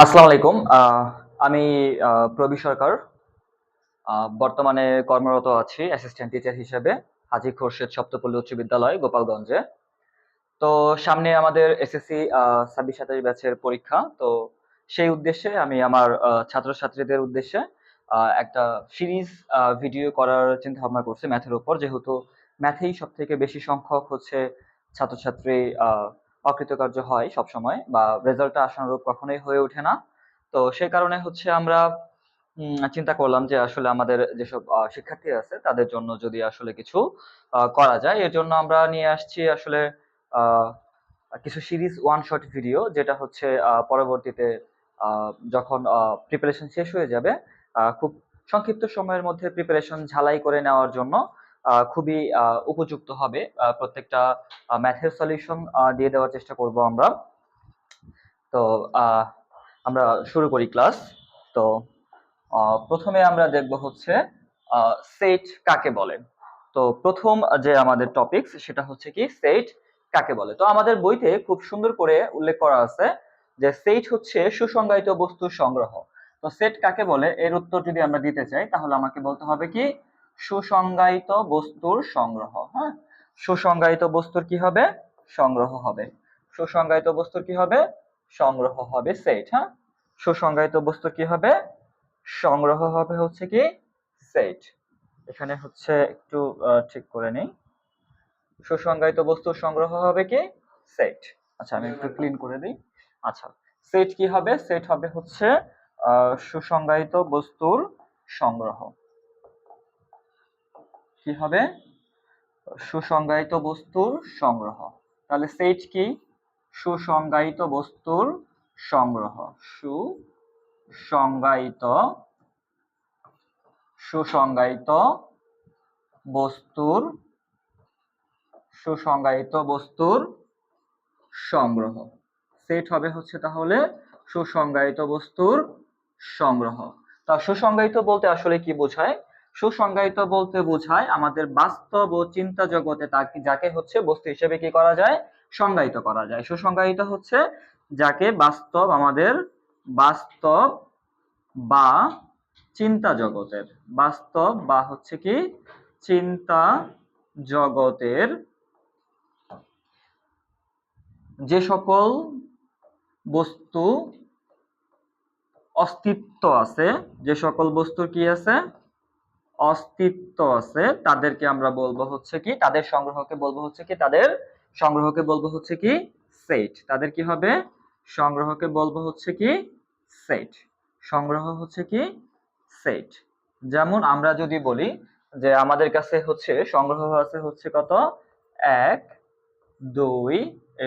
আসসালামু আলাইকুম। আমি প্রবীর সরকার। বর্তমানে কর্মরত আছি অ্যাসিস্ট্যান্ট টিচার হিসেবে হাজী খোরশেদ সপ্তপল্লী উচ্চ বিদ্যালয় গোপালগঞ্জে। তো সামনে আমাদের এসএসসি ২৬-২৭ ব্যাচের পরীক্ষা। তো সেই উদ্দেশ্যে আমি আমার ছাত্রছাত্রীদের উদ্দেশ্যে একটা সিরিজ ভিডিও করার চিন্তাভাবনা করছি ম্যাথের উপর। যেহেতু ম্যাথেই সবথেকে বেশি সংখ্যক হচ্ছে ছাত্রছাত্রী অকৃতকার্য হয় সবসময় বা রেজাল্টটা আশানুরূপ কখনোই হয়ে ওঠে না। তো সে কারণে হচ্ছে আমরা চিন্তা করলাম যে আসলে আমাদের যেসব শিক্ষার্থী আছে তাদের জন্য যদি আসলে কিছু করা যায়। এর জন্য আমরা নিয়ে আসছি আসলে আ কিছু সিরিজ ওয়ান শট ভিডিও, যেটা হচ্ছে পরবর্তীতে যখন প্রিপারেশন শেষ হয়ে যাবে খুব সংক্ষিপ্ত সময়ের মধ্যে প্রিপারেশন ঝালাই করে নেওয়ার জন্য খুবই উপযুক্ত হবে। প্রত্যেকটা ম্যাথের সলিউশন দিয়ে দেওয়ার চেষ্টা করব আমরা। তো আমরা শুরু করি ক্লাস। তো প্রথমে আমরা দেখব হচ্ছে সেট কাকে বলে। তো প্রথম যে আমাদের টপিকস সেটা হচ্ছে কি সেট কাকে বলে। তো আমাদের বইতে খুব সুন্দর করে উল্লেখ করা আছে যে সেট হচ্ছে সুসংজ্ঞায়িত বস্তুর সংগ্রহ। তো সেট কাকে বলে এর উত্তর যদি আমরা দিতে চাই তাহলে আমাকে বলতে হবে কি সুসংজ্ঞায়িত বস্তুর সংগ্রহ। হ্যাঁ, সুসংজ্ঞায়িত বস্তুর কি হবে? সংগ্রহ হবে। সুসংজ্ঞায়িত বস্তুর কি হবে? সংগ্রহ হবে সেট। হ্যাঁ, সুসংজ্ঞায়িত বস্তুর কি হবে? সংগ্রহ হবে হচ্ছে কি সেট। এখানে হচ্ছে একটু ঠিক করে নেই। সুসংজ্ঞায়িত বস্তুর সংগ্রহ হবে কি সেট। আচ্ছা, আমি একটু ক্লিন করে দিই। আচ্ছা, সেট কি হবে? সেট হবে হচ্ছে সুসংজ্ঞায়িত বস্তুর সংগ্রহ। কি হবে? সুসংজ্ঞায়িত বস্তুর সংগ্রহ। তাহলে সেট কি? সুসংজ্ঞায়িত বস্তুর সংগ্রহ। সুসংজ্ঞায়িত সুসংজ্ঞায়িত বস্তুর সুসংজ্ঞায়িত বস্তুর সংগ্রহ। সেট হবে হচ্ছে তাহলে সুসংজ্ঞায়িত বস্তুর সংগ্রহ। তা সুসংজ্ঞায়িত বলতে আসলে কি বোঝায়? সুসংজ্ঞায়িত বলতে বোঝায় আমাদের বাস্তব ও চিন্তা জগতে তাকে যাকে হচ্ছে বস্তু হিসেবে কি করা যায়? সংজ্ঞায়িত করা যায়। সুসংজ্ঞায়িত হচ্ছে যাকে আমাদের বাস্তব বা চিন্তা জগতের বাস্তব বা হচ্ছে কি চিন্তা জগতের যে সকল বস্তু অস্তিত্ব আছে, যে সকল বস্তুর কি আছে? অস্তিত্ব আছে, তাদেরকে আমরা বলবো হচ্ছে কি তাদের সংগ্রহকে বলবো হচ্ছে কি সেট। তাদের কি হবে? সংগ্রহকে বলবো হচ্ছে কি সেট। সংগ্রহ হচ্ছে কি সেট। যেমন আমরা যদি বলি যে আমাদের কাছে হচ্ছে সংগ্রহ আছে হচ্ছে কত? ১, ২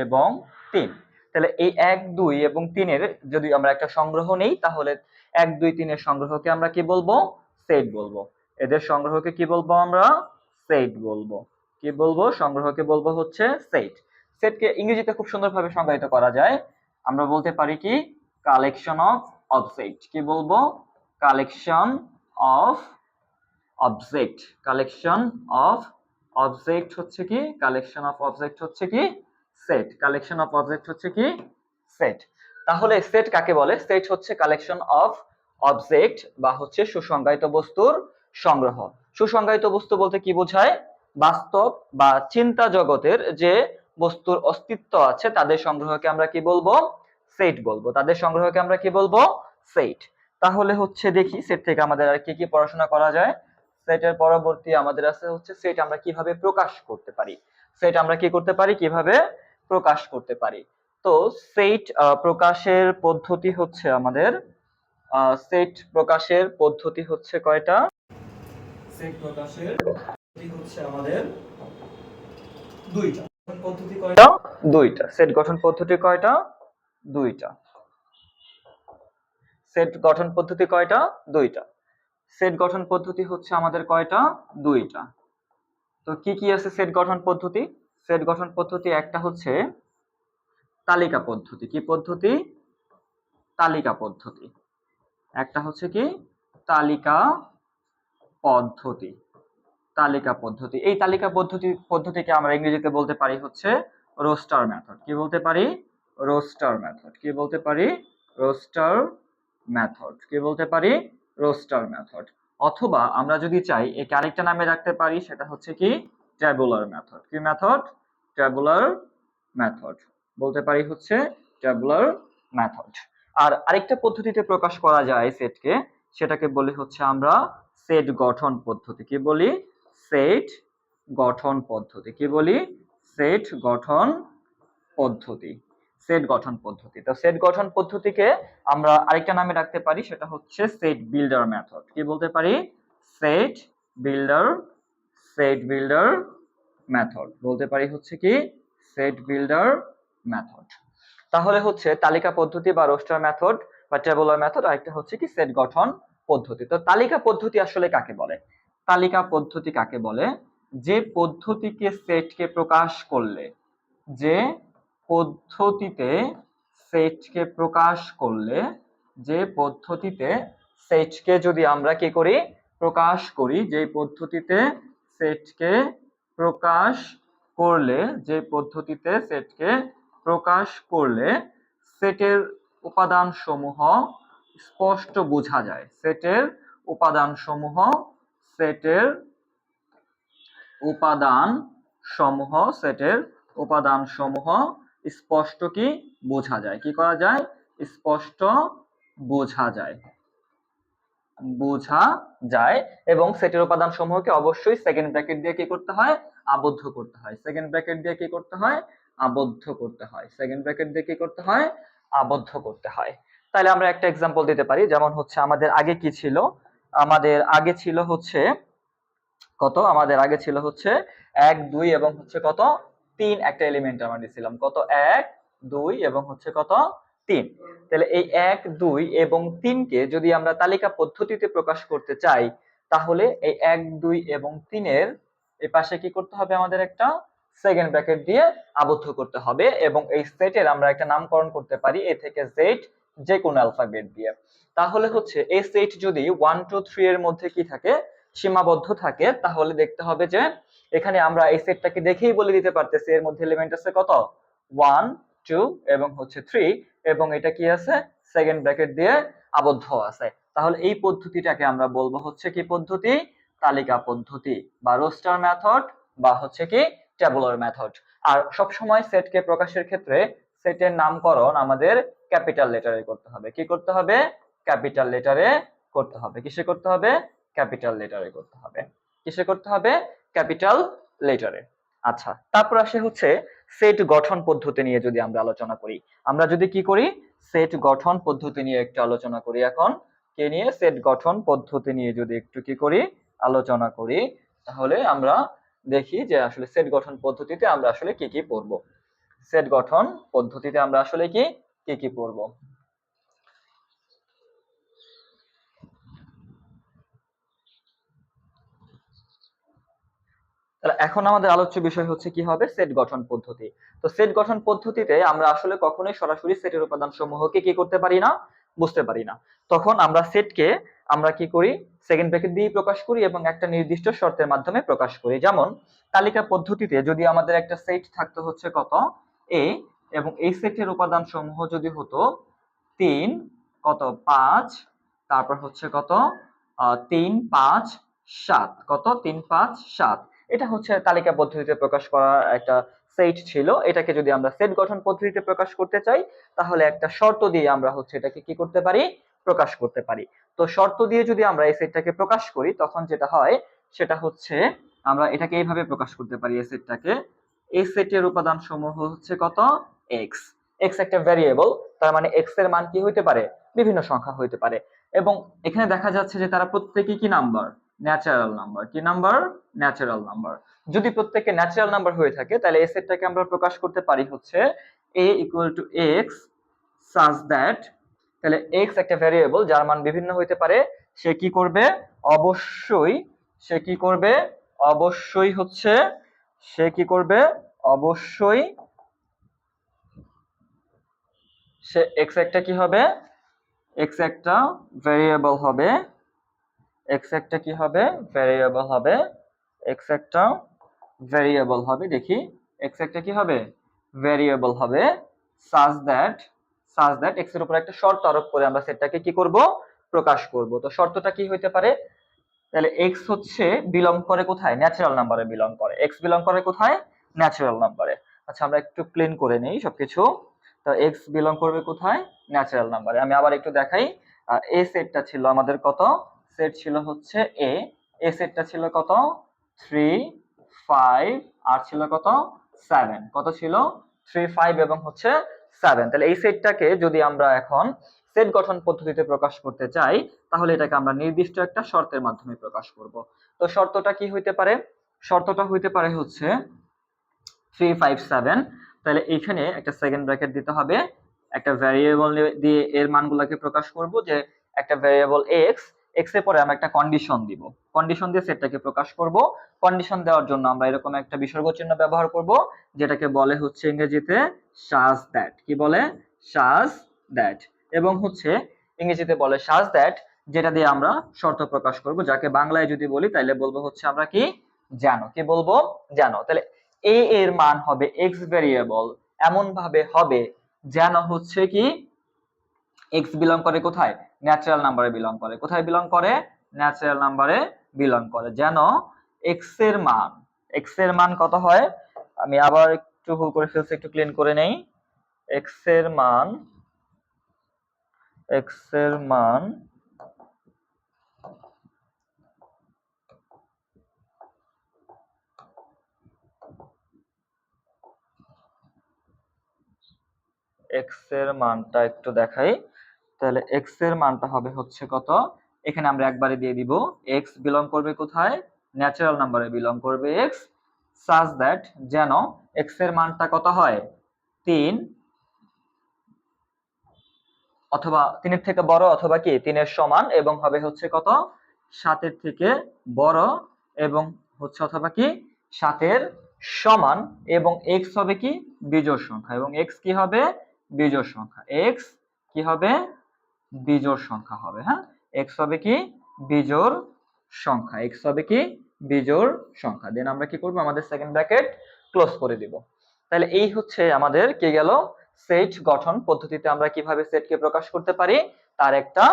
এবং ৩। তাহলে এই ১, ২ এবং ৩ এর যদি আমরা একটা সংগ্রহ নেই তাহলে ১, ২, ৩ এর সংগ্রহকে আমরা কি বলবো? সেট বলবো। এদের সংগ্রহকে কি বলবো আমরা? সেট বলবো। কি বলবো? সংগ্রহকে বলবো হচ্ছে সেট। সেটকে ইংরেজিতে খুব সুন্দরভাবে সংজ্ঞায়িত করা যায়। আমরা বলতে পারি কি কালেকশন অফ অবজেক্ট। কি বলবো? Collection of object. Collection of object হচ্ছে কি? কালেকশন অফ অবজেক্ট হচ্ছে কি সেট। কালেকশন অফ অবজেক্ট হচ্ছে কি সেট। তাহলে সেট কাকে বলে? সেট হচ্ছে কালেকশন অফ অবজেক্ট বা হচ্ছে সুসংজ্ঞায়িত বস্তুর সংগ্রহ। সুসংজ্ঞায়িত বস্তু বলতে কি বোঝায়? বাস্তব বা চিন্তা জগতের যে বস্তুর অস্তিত্ব আছে তাদের সংগ্রহকে আমরা কি বলবো? সেট বলবো। তাদের সংগ্রহকে আমরা কি বলবো? সেট। তাহলে হচ্ছে দেখি সেট থেকে আমাদের আর কি কি পড়াশোনা করা যায়। সেটের পরবর্তী আমাদের আছে হচ্ছে সেট আমরা কিভাবে প্রকাশ করতে পারি। সেট আমরা কি করতে পারি? কিভাবে প্রকাশ করতে পারি। তো সেট প্রকাশের পদ্ধতি হচ্ছে আমাদের সেট প্রকাশের পদ্ধতি হচ্ছে কয়টা? সেট প্রকাশের পদ্ধতি হচ্ছে আমাদের দুইটা। পদ্ধতি কয়টা? দুইটা। সেট গঠন পদ্ধতি কয়টা? দুইটা। সেট গঠন পদ্ধতি কয়টা? দুইটা। সেট গঠন পদ্ধতি হচ্ছে আমাদের কয়টা? দুইটা। তো কি কি আছে সেট গঠন পদ্ধতি? সেট গঠন পদ্ধতি একটা হচ্ছে তালিকা পদ্ধতি। কি পদ্ধতি? তালিকা পদ্ধতি। একটা হচ্ছে কি তালিকা পদ্ধতি। তালিকা পদ্ধতি। এই তালিকা পদ্ধতিকে আমরা ইংরেজিতে বলতে পারি হচ্ছে রোস্টার মেথড। কি বলতে পারি? Roaster method. কি বলতে পারি? রোস্টার মেথড, কি বলতে পারি? Roaster method. অথবা আমরা যদি চাই একে আরেকটা নামে রাখতে পারি, সেটা হচ্ছে কি ট্যাবুলার মেথড। কি মেথড? ট্যাবুলার মেথড বলতে পারি হচ্ছে ট্যাবুলার মেথড। আর আরেকটা পদ্ধতিতে প্রকাশ করা যায় সেটকে, সেটাকে বলি হচ্ছে আমরা সেট গঠন পদ্ধতি। কি বলি? সেট গঠন পদ্ধতি। কি বলি? সেট গঠন পদ্ধতি। সেট গঠন পদ্ধতি। তো সেট গঠন পদ্ধতিকে আমরা আরেকটা নামে রাখতে পারি, সেটা হচ্ছে সেট বিল্ডার মেথড। কি বলতে পারি? Set builder, set builder method বলতে পারি হচ্ছে কি সেট বিল্ডার মেথড। তাহলে হচ্ছে তালিকা পদ্ধতি বা রোস্টার মেথড বা টেবুলার মেথড, আর একটা হচ্ছে কি সেট গঠন পদ্ধতি। তো তালিকা পদ্ধতি আসলে কাকে বলে? তালিকা পদ্ধতি কাকে বলে? যে পদ্ধতিকে সেটকে প্রকাশ করলে, যে পদ্ধতিতে সেটকে প্রকাশ করলে, যে পদ্ধতিতে সেটকে যদি আমরা কি করি? প্রকাশ করি, যে পদ্ধতিতে সেটকে প্রকাশ করলে, যে পদ্ধতিতে সেটকে প্রকাশ করলে সেটের উপাদান সমূহ স্পষ্ট বোঝা যায়। সেটের উপাদান সমূহ, সেটের উপাদান সমূহ, সেটের উপাদান সমূহ স্পষ্ট কি বোঝা যায়? কি করা যায়? স্পষ্ট বোঝা যায়, বোঝা যায়। এবং সেটের উপাদান সমূহকে অবশ্যই সেকেন্ড ব্র্যাকেট দিয়ে কি করতে হয়? আবদ্ধ করতে হয়। সেকেন্ড ব্র্যাকেট দিয়ে কি করতে হয়? আবদ্ধ করতে হয়। সেকেন্ড ব্র্যাকেট দিয়ে কি করতে হয়? আবদ্ধ করতে হয়। তাহলে আমরা একটা এক্সাম্পল দিতে পারি, যেমন হচ্ছে আমাদের আগে কি ছিল? আমাদের আগে ছিল হচ্ছে কত? আমাদের আগে ছিল হচ্ছে 1 2 এবং হচ্ছে কত 3 একটা এলিমেন্ট আমরা দিছিলাম। কত? 1 2 এবং হচ্ছে কত 3। তাহলে এই 1 2 এবং 3 কে যদি আমরা তালিকা পদ্ধতিতে প্রকাশ করতে চাই, তাহলে এই 1 2 এবং 3 এর এই পাশে কি করতে হবে? আমাদের একটা সেকেন্ড ব্র্যাকেট দিয়ে আবদ্ধ করতে হবে এবং এই সেটের আমরা একটা নামকরণ করতে পারি এ থেকে জেড, যে কোনো অ্যালফাবেট দিয়ে। তাহলে হচ্ছে এই সেট যদি 1 2 3 এর মধ্যে কি থাকে? সীমাবদ্ধ থাকে, তাহলে দেখতে হবে যে এখানে আমরা এই সেটটাকে দেখেই বলে দিতে পারতেছি এর মধ্যে এলিমেন্ট আছে কত? 1 2 এবং হচ্ছে 3, এবং এটা কি আছে? সেকেন্ড ব্র্যাকেট দিয়ে আবদ্ধ আছে। তাহলে এই পদ্ধতিটাকে আমরা বলবো হচ্ছে কি পদ্ধতি? তালিকা পদ্ধতি বা রোস্টার মেথড বা হচ্ছে কি ট্যাবুলার মেথড। আর সব সময় সেটকে প্রকাশের ক্ষেত্রে সেটের নামকরণ আমাদের ক্যাপিটাল লেটারে করতে হবে। কি করতে হবে? ক্যাপিটাল লেটারে করতে হবে। কিসে করতে হবে? ক্যাপিটাল লেটারে করতে হবে। কিসে করতে হবে? ক্যাপিটাল লেটারে। আচ্ছা, তারপর আসে হচ্ছে সেট গঠন পদ্ধতি নিয়ে যদি আমরা আলোচনা করি। আমরা যদি কি করি? সেট গঠন পদ্ধতি নিয়ে একটু আলোচনা করি এখন। কে নিয়ে? সেট গঠন পদ্ধতি নিয়ে যদি একটু কি করি? আলোচনা করি, তাহলে আমরা দেখি যে আসলে সেট গঠন পদ্ধতিতে আমরা আসলে কি কি পড়ব। সেট গঠন পদ্ধতিতে আমরা আসলে কি কি পড়ব। তাহলে এখন আমাদের আলোচ্য বিষয় হচ্ছে কি হবে? সেট গঠন পদ্ধতি। তো সেট গঠন পদ্ধতিতে আমরা আসলে কখনোই সরাসরি সেটের উপাদান সমূহকে কি করতে পারি না? বুঝতে পারি না। তখন আমরা সেটকে আমরা কি করি? সেকেন্ড ব্র্যাকেট দিয়ে প্রকাশ করি এবং একটা নির্দিষ্ট শর্তের মাধ্যমে প্রকাশ করি। যেমন তালিকা পদ্ধতিতে যদি আমাদের একটা সেট থাকতো হচ্ছে কত? এ, এবং এই সেটের উপাদান সমূহ যদি হতো 3 কত 5, তারপর হচ্ছে কত 3 5 7, কত 3 5 7। এটা হচ্ছে তালিকা পদ্ধতিতে প্রকাশ করা একটা সেট ছিল। এটাকে যদি আমরা সেট গঠন পদ্ধতিতে প্রকাশ করতে চাই, তাহলে একটা শর্ত দিয়ে আমরা হচ্ছে এটাকে কি করতে পারি? প্রকাশ করতে পারি। তো শর্ত দিয়ে যদি আমরা এই সেটটাকে প্রকাশ করি, তখন যেটা হয় সেটা হচ্ছে আমরা এটাকে এইভাবে প্রকাশ করতে পারি। এই সেটটাকে, এই সেটের উপাদান সমূহ হচ্ছে কত? এক্স। এক্স একটা ভ্যারিয়েবল, তার মানে এক্স এর মান কি হইতে পারে? বিভিন্ন সংখ্যা হইতে পারে। এবং এখানে দেখা যাচ্ছে যে তারা প্রত্যেকেই কি নাম্বার? Natural number. কি নাম্বার? Natural number. যদি প্রত্যেককে ন্যাচারাল নাম্বার হয়ে থাকে, তাহলে এই সেটটাকে আমরা প্রকাশ করতে পারি হচ্ছে a equal to x such that, তাহলে x একটা ভ্যারিয়েবল যার মান বিভিন্ন হইতে পারে, সে কি করবে? অবশ্যই সে কি করবে? অবশ্যই হচ্ছে সে কি করবে? অবশ্যই সে x একটা কি হবে? x একটা ভ্যারিয়েবল হবে। x একটা কি হবে? ভ্যারিয়েবল হবে। x একটা ভ্যারিয়েবল হবে। দেখি, x একটা কি হবে? ভ্যারিয়েবল হবে। such that, such that x এর উপর একটা শর্ত আরোপ করে আমরা সেটটাকে কি করব, প্রকাশ করব। তো শর্তটা কি হইতে পারে, তাহলে x হচ্ছে বিলং করে কোথায়, ন্যাচারাল নাম্বারে বিলং করে। x বিলং করে কোথায়, ন্যাচারাল নাম্বারে। আচ্ছা আমরা একটু ক্লিন করে নেই সবকিছু। তো x বিলং করবে কোথায়, ন্যাচারাল নাম্বারে। আমি আবার একটু দেখাই। a সেটটা ছিল আমাদের কত, সেট ছিল হচ্ছে a সেটটা ছিল কত 3 5 আর ছিল কত 7, কত ছিল 3 5 এবং হচ্ছে 7। তাহলে এই সেটটাকে যদি আমরা এখন সেট গঠন পদ্ধতিতে প্রকাশ করতে চাই, তাহলে এটাকে আমরা নির্দিষ্ট একটা শর্তের মাধ্যমে প্রকাশ করব। তো শর্তটা কি হইতে পারে, শর্তটা হইতে পারে হচ্ছে 3 5 7। তাহলে এইখানে একটা সেকেন্ড ব্র্যাকেট দিতে হবে, একটা ভ্যারিয়েবল দিয়ে এর মানগুলোকে প্রকাশ করব, যে একটা ভ্যারিয়েবল x এর পরে আমরা একটা কন্ডিশন দিব, কন্ডিশন দিয়ে সেটটাকে প্রকাশ করব। কন্ডিশন দেওয়ার জন্য আমরা এরকম একটা বিসর্গ চিহ্ন ব্যবহার করব, যেটাকে বলে হচ্ছে ইংরেজিতে such that। কি বলে, such that। এবং হচ্ছে ইংরেজিতে বলে such that, যেটা দিয়ে আমরা শর্ত প্রকাশ করব, যাকে বাংলায় যদি বলি তাহলে বলবো হচ্ছে আমরা কি, জানো। কি বলবো, জানো। তাহলে a এর মান হবে x ভ্যারিয়েবল এমন ভাবে হবে যেন হচ্ছে কি x বিলং করে কোথায়, ন্যাচারাল নাম্বারে বিলং করে। কোথায় বিলং করে, ন্যাচারাল নাম্বারে বিলং করে। যেন x এর মান, x এর মান কত হয়, আমি আবার একটু ভুল করে ফেলছি, একটু ক্লিন করে নেই। x এর মান, x এর মান x এর মানটা একটু দেখাই। তাহলে x এর মানটা হবে হচ্ছে কত, এখানে আমরা একবারে দিয়ে দিব, x বিলং করবে কোথায়, ন্যাচারাল নাম্বারে বিলং করবে x, such that যেন x এর মানটা কত হয় 3 অথবা 3 এর থেকে বড় অথবা কি 3 এর সমান, এবং হবে হচ্ছে কত 7 এর থেকে বড় এবং হচ্ছে অথবা কি 7 এর সমান, এবং x হবে কি বিজোড় সংখ্যা, এবং x কি হবে বিজোড় সংখ্যা, x কি হবে বিজোড় সংখ্যা হবে। হ্যাঁ, x হবে কি বিজোড় সংখ্যা, x হবে কি বিজোড় সংখ্যা। দেন আমরা কি করব, আমাদের সেকেন্ড ব্র্যাকেট ক্লোজ করে দিব। তাহলে এই হচ্ছে আমাদের কি গেল, সেট গঠন পদ্ধতিতে আমরা কিভাবে সেটকে প্রকাশ করতে পারি তার একটা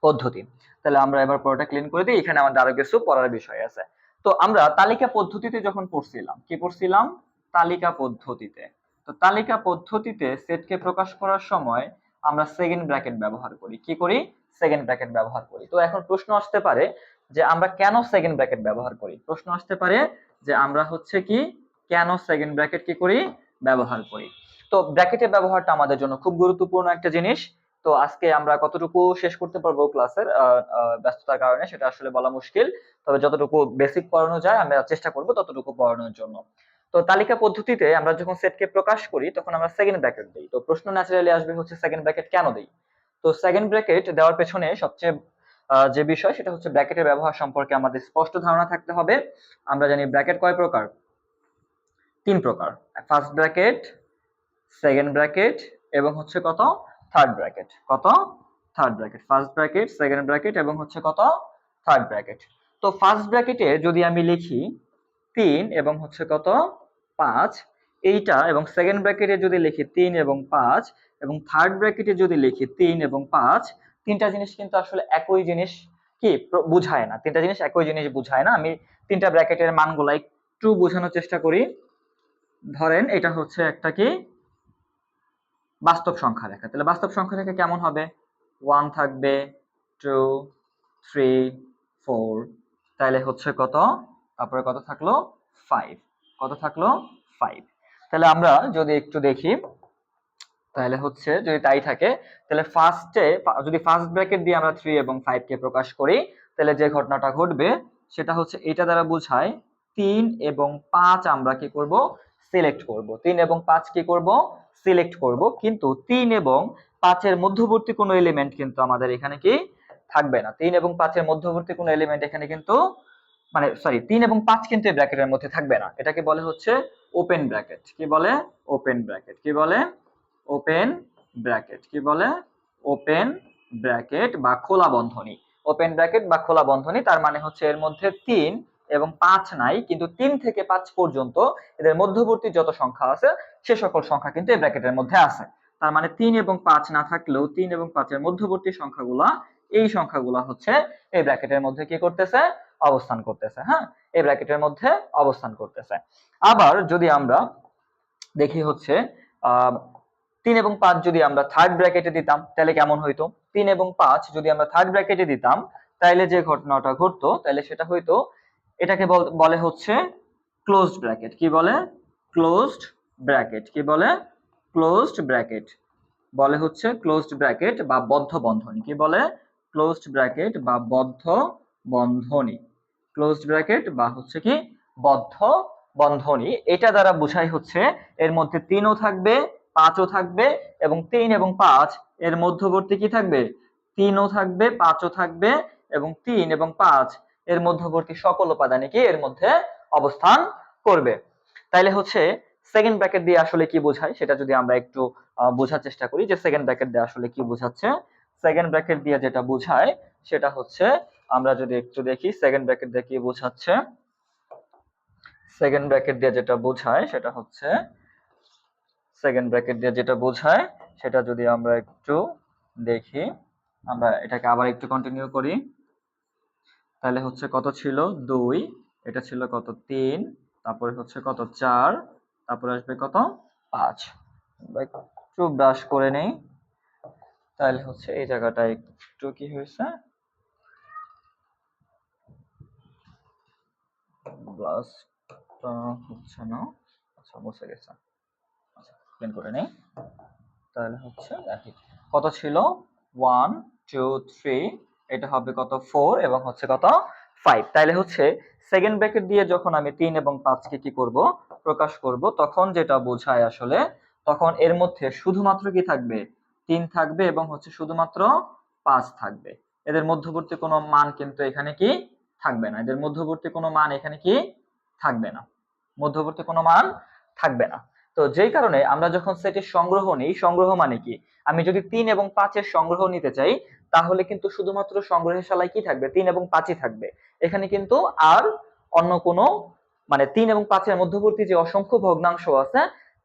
পদ্ধতি। তাহলে আমরা এবার পুরোটা ক্লিন করে দিই, এখানে আমাদের আরো কিছু পড়ার বিষয় আছে। তো আমরা তালিকা পদ্ধতিতে যখন পড়ছিলাম, কি পড়ছিলাম, তালিকা পদ্ধতিতে। তো তালিকা পদ্ধতিতে সেটকে প্রকাশ করার সময় আমরা সেকেন্ড ব্র্যাকেট ব্যবহার করি। কি করি, সেকেন্ড ব্র্যাকেট ব্যবহার করি। তো এখন প্রশ্ন আসতে পারে যে আমরা কেন সেকেন্ড ব্র্যাকেট ব্যবহার করি, প্রশ্ন আসতে পারে যে আমরা হচ্ছে কি কেন সেকেন্ড ব্র্যাকেট কি করি, ব্যবহার করি। তো ব্র্যাকেটের ব্যবহারটা আমাদের জন্য খুব গুরুত্বপূর্ণ একটা জিনিস। তো আজকে আমরা কতটুকু শেষ করতে পারবো ক্লাসের ব্যস্ততার কারণে সেটা আসলে বলা মুশকিল, তবে যতটুকু বেসিক পড়ানো যায় আমরা চেষ্টা করব ততটুকু পড়ানোর জন্য। তো তালিকা পদ্ধতিতে আমরা যখন সেটকে প্রকাশ করি তখন আমরা সেকেন্ড ব্র্যাকেট দিই। তো প্রশ্ন ন্যাচারালি আসবে হচ্ছে সেকেন্ড ব্র্যাকেট কেন দিই। তো সেকেন্ড ব্র্যাকেট দেওয়ার পেছনে সবচেয়ে যে বিষয় সেটা হচ্ছে ব্র্যাকেটের ব্যবহার সম্পর্কে আমাদের স্পষ্ট ধারণা থাকতে হবে। আমরা জানি ব্র্যাকেট কয় প্রকার, 3 প্রকার, ফার্স্ট ব্র্যাকেট, সেকেন্ড ব্র্যাকেট এবং হচ্ছে কত থার্ড ব্র্যাকেট। কত, third bracket. First bracket, second bracket এবং হচ্ছে কত থার্ড ব্র্যাকেট। তো ফার্স্ট ব্র্যাকেটে যদি আমি লিখি 3 এবং হচ্ছে কত 5 এইটা, এবং সেকেন্ড ব্র্যাকেটে যদি লিখি 3 এবং 5, এবং থার্ড ব্র্যাকেটে যদি লিখি 3 এবং 5, তিনটা জিনিস কিন্তু আসলে একই জিনিস কি বুঝায় না, তিনটা জিনিস একই জিনিস বুঝায় না। আমি তিনটা ব্র্যাকেটের মানগুলো একটু বোঝানোর চেষ্টা করি। ধরেন এটা হচ্ছে একটা কি বাস্তব সংখ্যা রেখা। তাহলে বাস্তব সংখ্যা রেখা কেমন হবে, 1 থাকবে, 2 3 4, তাহলে হচ্ছে কত, তারপরে কত থাকলো 5, কত থাকলো 5। তাহলে আমরা যদি একটু দেখি, তাহলে হচ্ছে যদি তাই থাকে তাহলে ফার্স্টে যদি ফার্স্ট ব্র্যাকেট দিয়ে আমরা 3 এবং 5 কে প্রকাশ করি, তাহলে যে ঘটনাটা ঘটবে সেটা হচ্ছে এটা দ্বারা বোঝায় 3 এবং 5 আমরা কি করব, সিলেক্ট করব। 3 এবং 5 কি করব, সিলেক্ট করব, কিন্তু 3 এবং 5 এর মধ্যবর্তী কোনো এলিমেন্ট কিন্তু আমাদের এখানে কি থাকবে না। 3 এবং 5 এর মধ্যবর্তী কোনো এলিমেন্ট এখানে কিন্তু মানে সরি 3 এবং 5 কিন্তু এই ব্র্যাকেটের মধ্যে থাকবে না। এটাকে বলে হচ্ছে ওপেন ব্র্যাকেট। কি বলে, ওপেন ব্র্যাকেট। কি বলে, ওপেন ব্র্যাকেট। কি বলে, ওপেন ব্র্যাকেট বা খোলা বন্ধনী। ওপেন ব্র্যাকেট বা খোলা বন্ধনী, তার মানে হচ্ছে এর মধ্যে 3 এবং 5 নাই, কিন্তু 3 থেকে 5 পর্যন্ত এদের মধ্যবর্তী যত সংখ্যা আছে সে সকল সংখ্যা কিন্তু এই ব্র্যাকেটের মধ্যে আছে। তার মানে 3 এবং 5 না থাকলেও 3 এবং 5 এর মধ্যবর্তী সংখ্যাগুলা, এই সংখ্যাগুলা হচ্ছে এই ব্র্যাকেটের মধ্যে কি করতেছে, অবস্থান করতেছে। হ্যাঁ, এই ব্র্যাকেটের মধ্যে অবস্থান করতেছে। আবার যদি আমরা দেখি হচ্ছে 3 এবং 5 যদি আমরা থার্ড ব্র্যাকেটে দিতাম তাহলে কেমন হইতো? 3 এবং 5 যদি আমরা থার্ড ব্র্যাকেটে দিতাম তাহলে যে ঘটনাটা ঘটতো তাহলে সেটা হইতো, এটাকে বলে হচ্ছে ক্লোজড ব্র্যাকেট। কি বলে? Closed bracket. কি বলে? ক্লোজড ব্র্যাকেট বলে হচ্ছে ক্লোজড ব্র্যাকেট বা বদ্ধ বন্ধনী। কি বলে? ক্লোজড ব্র্যাকেট বা বদ্ধ বন্ধনী। ক্লোজড ব্র্যাকেট বা হচ্ছে কি বদ্ধ বন্ধনী। এটা দ্বারা বোঝাই হচ্ছে এর মধ্যে 3ও থাকবে, 5ও থাকবে এবং 3 এবং 5 এর মধ্যবর্তী কি থাকবে? 3ও থাকবে, 5ও থাকবে এবং 3 এবং 5 এর মধ্যবর্তী সকল উপাদানই কি এর মধ্যে অবস্থান করবে। তাইলে হচ্ছে সেকেন্ড ব্র্যাকেট দিয়ে আসলে কি বোঝায় সেটা যদি আমরা একটু বোঝার চেষ্টা করি যে সেকেন্ড ব্র্যাকেট দিয়ে আসলে কি বোঝাচ্ছে। সেকেন্ড ব্র্যাকেট দিয়ে যেটা বোঝায় সেটা হচ্ছে, আমরা যদি একটু দেখি সেকেন্ড ব্র্যাকেট দিয়ে কি বোঝাচ্ছে। সেকেন্ড ব্র্যাকেট দিয়ে যেটা বোঝায় সেটা হচ্ছে, সেকেন্ড ব্র্যাকেট দিয়ে যেটা বোঝায় সেটা যদি আমরা একটু দেখি, আমরা এটাকে আবার একটু কন্টিনিউ করি। তাহলে হচ্ছে কত ছিল? 2, এটা ছিল কত? 3, তারপরে হচ্ছে কত? 4, তারপরে আসবে কত? 5। একটু ব্রাশ করে নেই, তাহলে হচ্ছে এই জায়গাটা একটু কি হয়েছে, ব্রাশটা হচ্ছে না। আচ্ছা, মুছে গেছে। আচ্ছা, ক্লিন করে নেই। তাহলে হচ্ছে দেখি কত ছিল? 1 2 3, এটা হবে কত? 4 এবং হচ্ছে কত? 5। তাহলে হচ্ছে সেকেন্ড ব্র্যাকেট দিয়ে যখন আমি 3 এবং 5 কে কি করব? প্রকাশ করব, তখন যেটা বোঝায় আসলে, তখন এর মধ্যে শুধুমাত্র কি থাকবে? 3 থাকবে এবং হচ্ছে শুধুমাত্র 5 থাকবে। এদের মধ্যবর্তী কোনো মান কিন্তু এখানে কি থাকবে না। এদের মধ্যবর্তী কোনো মান এখানে কি থাকবে না। মধ্যবর্তী কোনো মান থাকবে না। তো যেই কারণে আমরা যখন সেটের সংগ্রহ নিই, সংগ্রহ মানে কি? আমি যদি 3 এবং 5 এর সংগ্রহ নিতে চাই তাহলে কিন্তু শুধুমাত্র সংগ্রহের শালায় কি থাকবে? 3 এবং 5ই থাকবে। এখানে কিন্তু আর অন্য কোনো, মানে 3 এবং 5 এর মধ্যবর্তী যে অসংখ্য ভগ্নাংশ আছে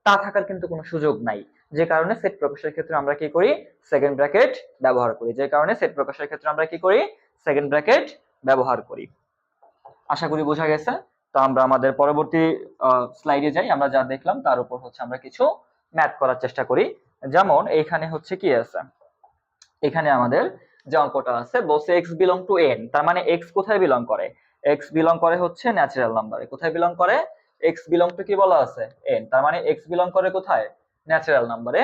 তা থাকার কিন্তু কোনো সুযোগ নাই। যে কারণে সেট প্রকাশের ক্ষেত্রে আমরা কি করি? সেকেন্ড ব্র্যাকেট ব্যবহার করি। যে কারণে সেট প্রকাশের ক্ষেত্রে আমরা কি করি? সেকেন্ড ব্র্যাকেট ব্যবহার করি। আশা করি বোঝা গেছে। তো আমরা আমাদের পরবর্তী স্লাইডে যাই। আমরা যা দেখলাম তার উপর হচ্ছে আমরা কিছু ম্যাথ করার চেষ্টা করি। যেমন এইখানে হচ্ছে কি আছে, এখানে আমাদের যে অঙ্কটা আছে বলছে x বিলং টু n, তার মানে x কোথায় বিলং করে? x বিলং করে হচ্ছে ন্যাচারাল নাম্বারে। কোথায় বিলং করে? x বিলং টু কি বলা আছে? n, তার মানে x বিলং করে কোথায়? ন্যাচারাল নাম্বারে।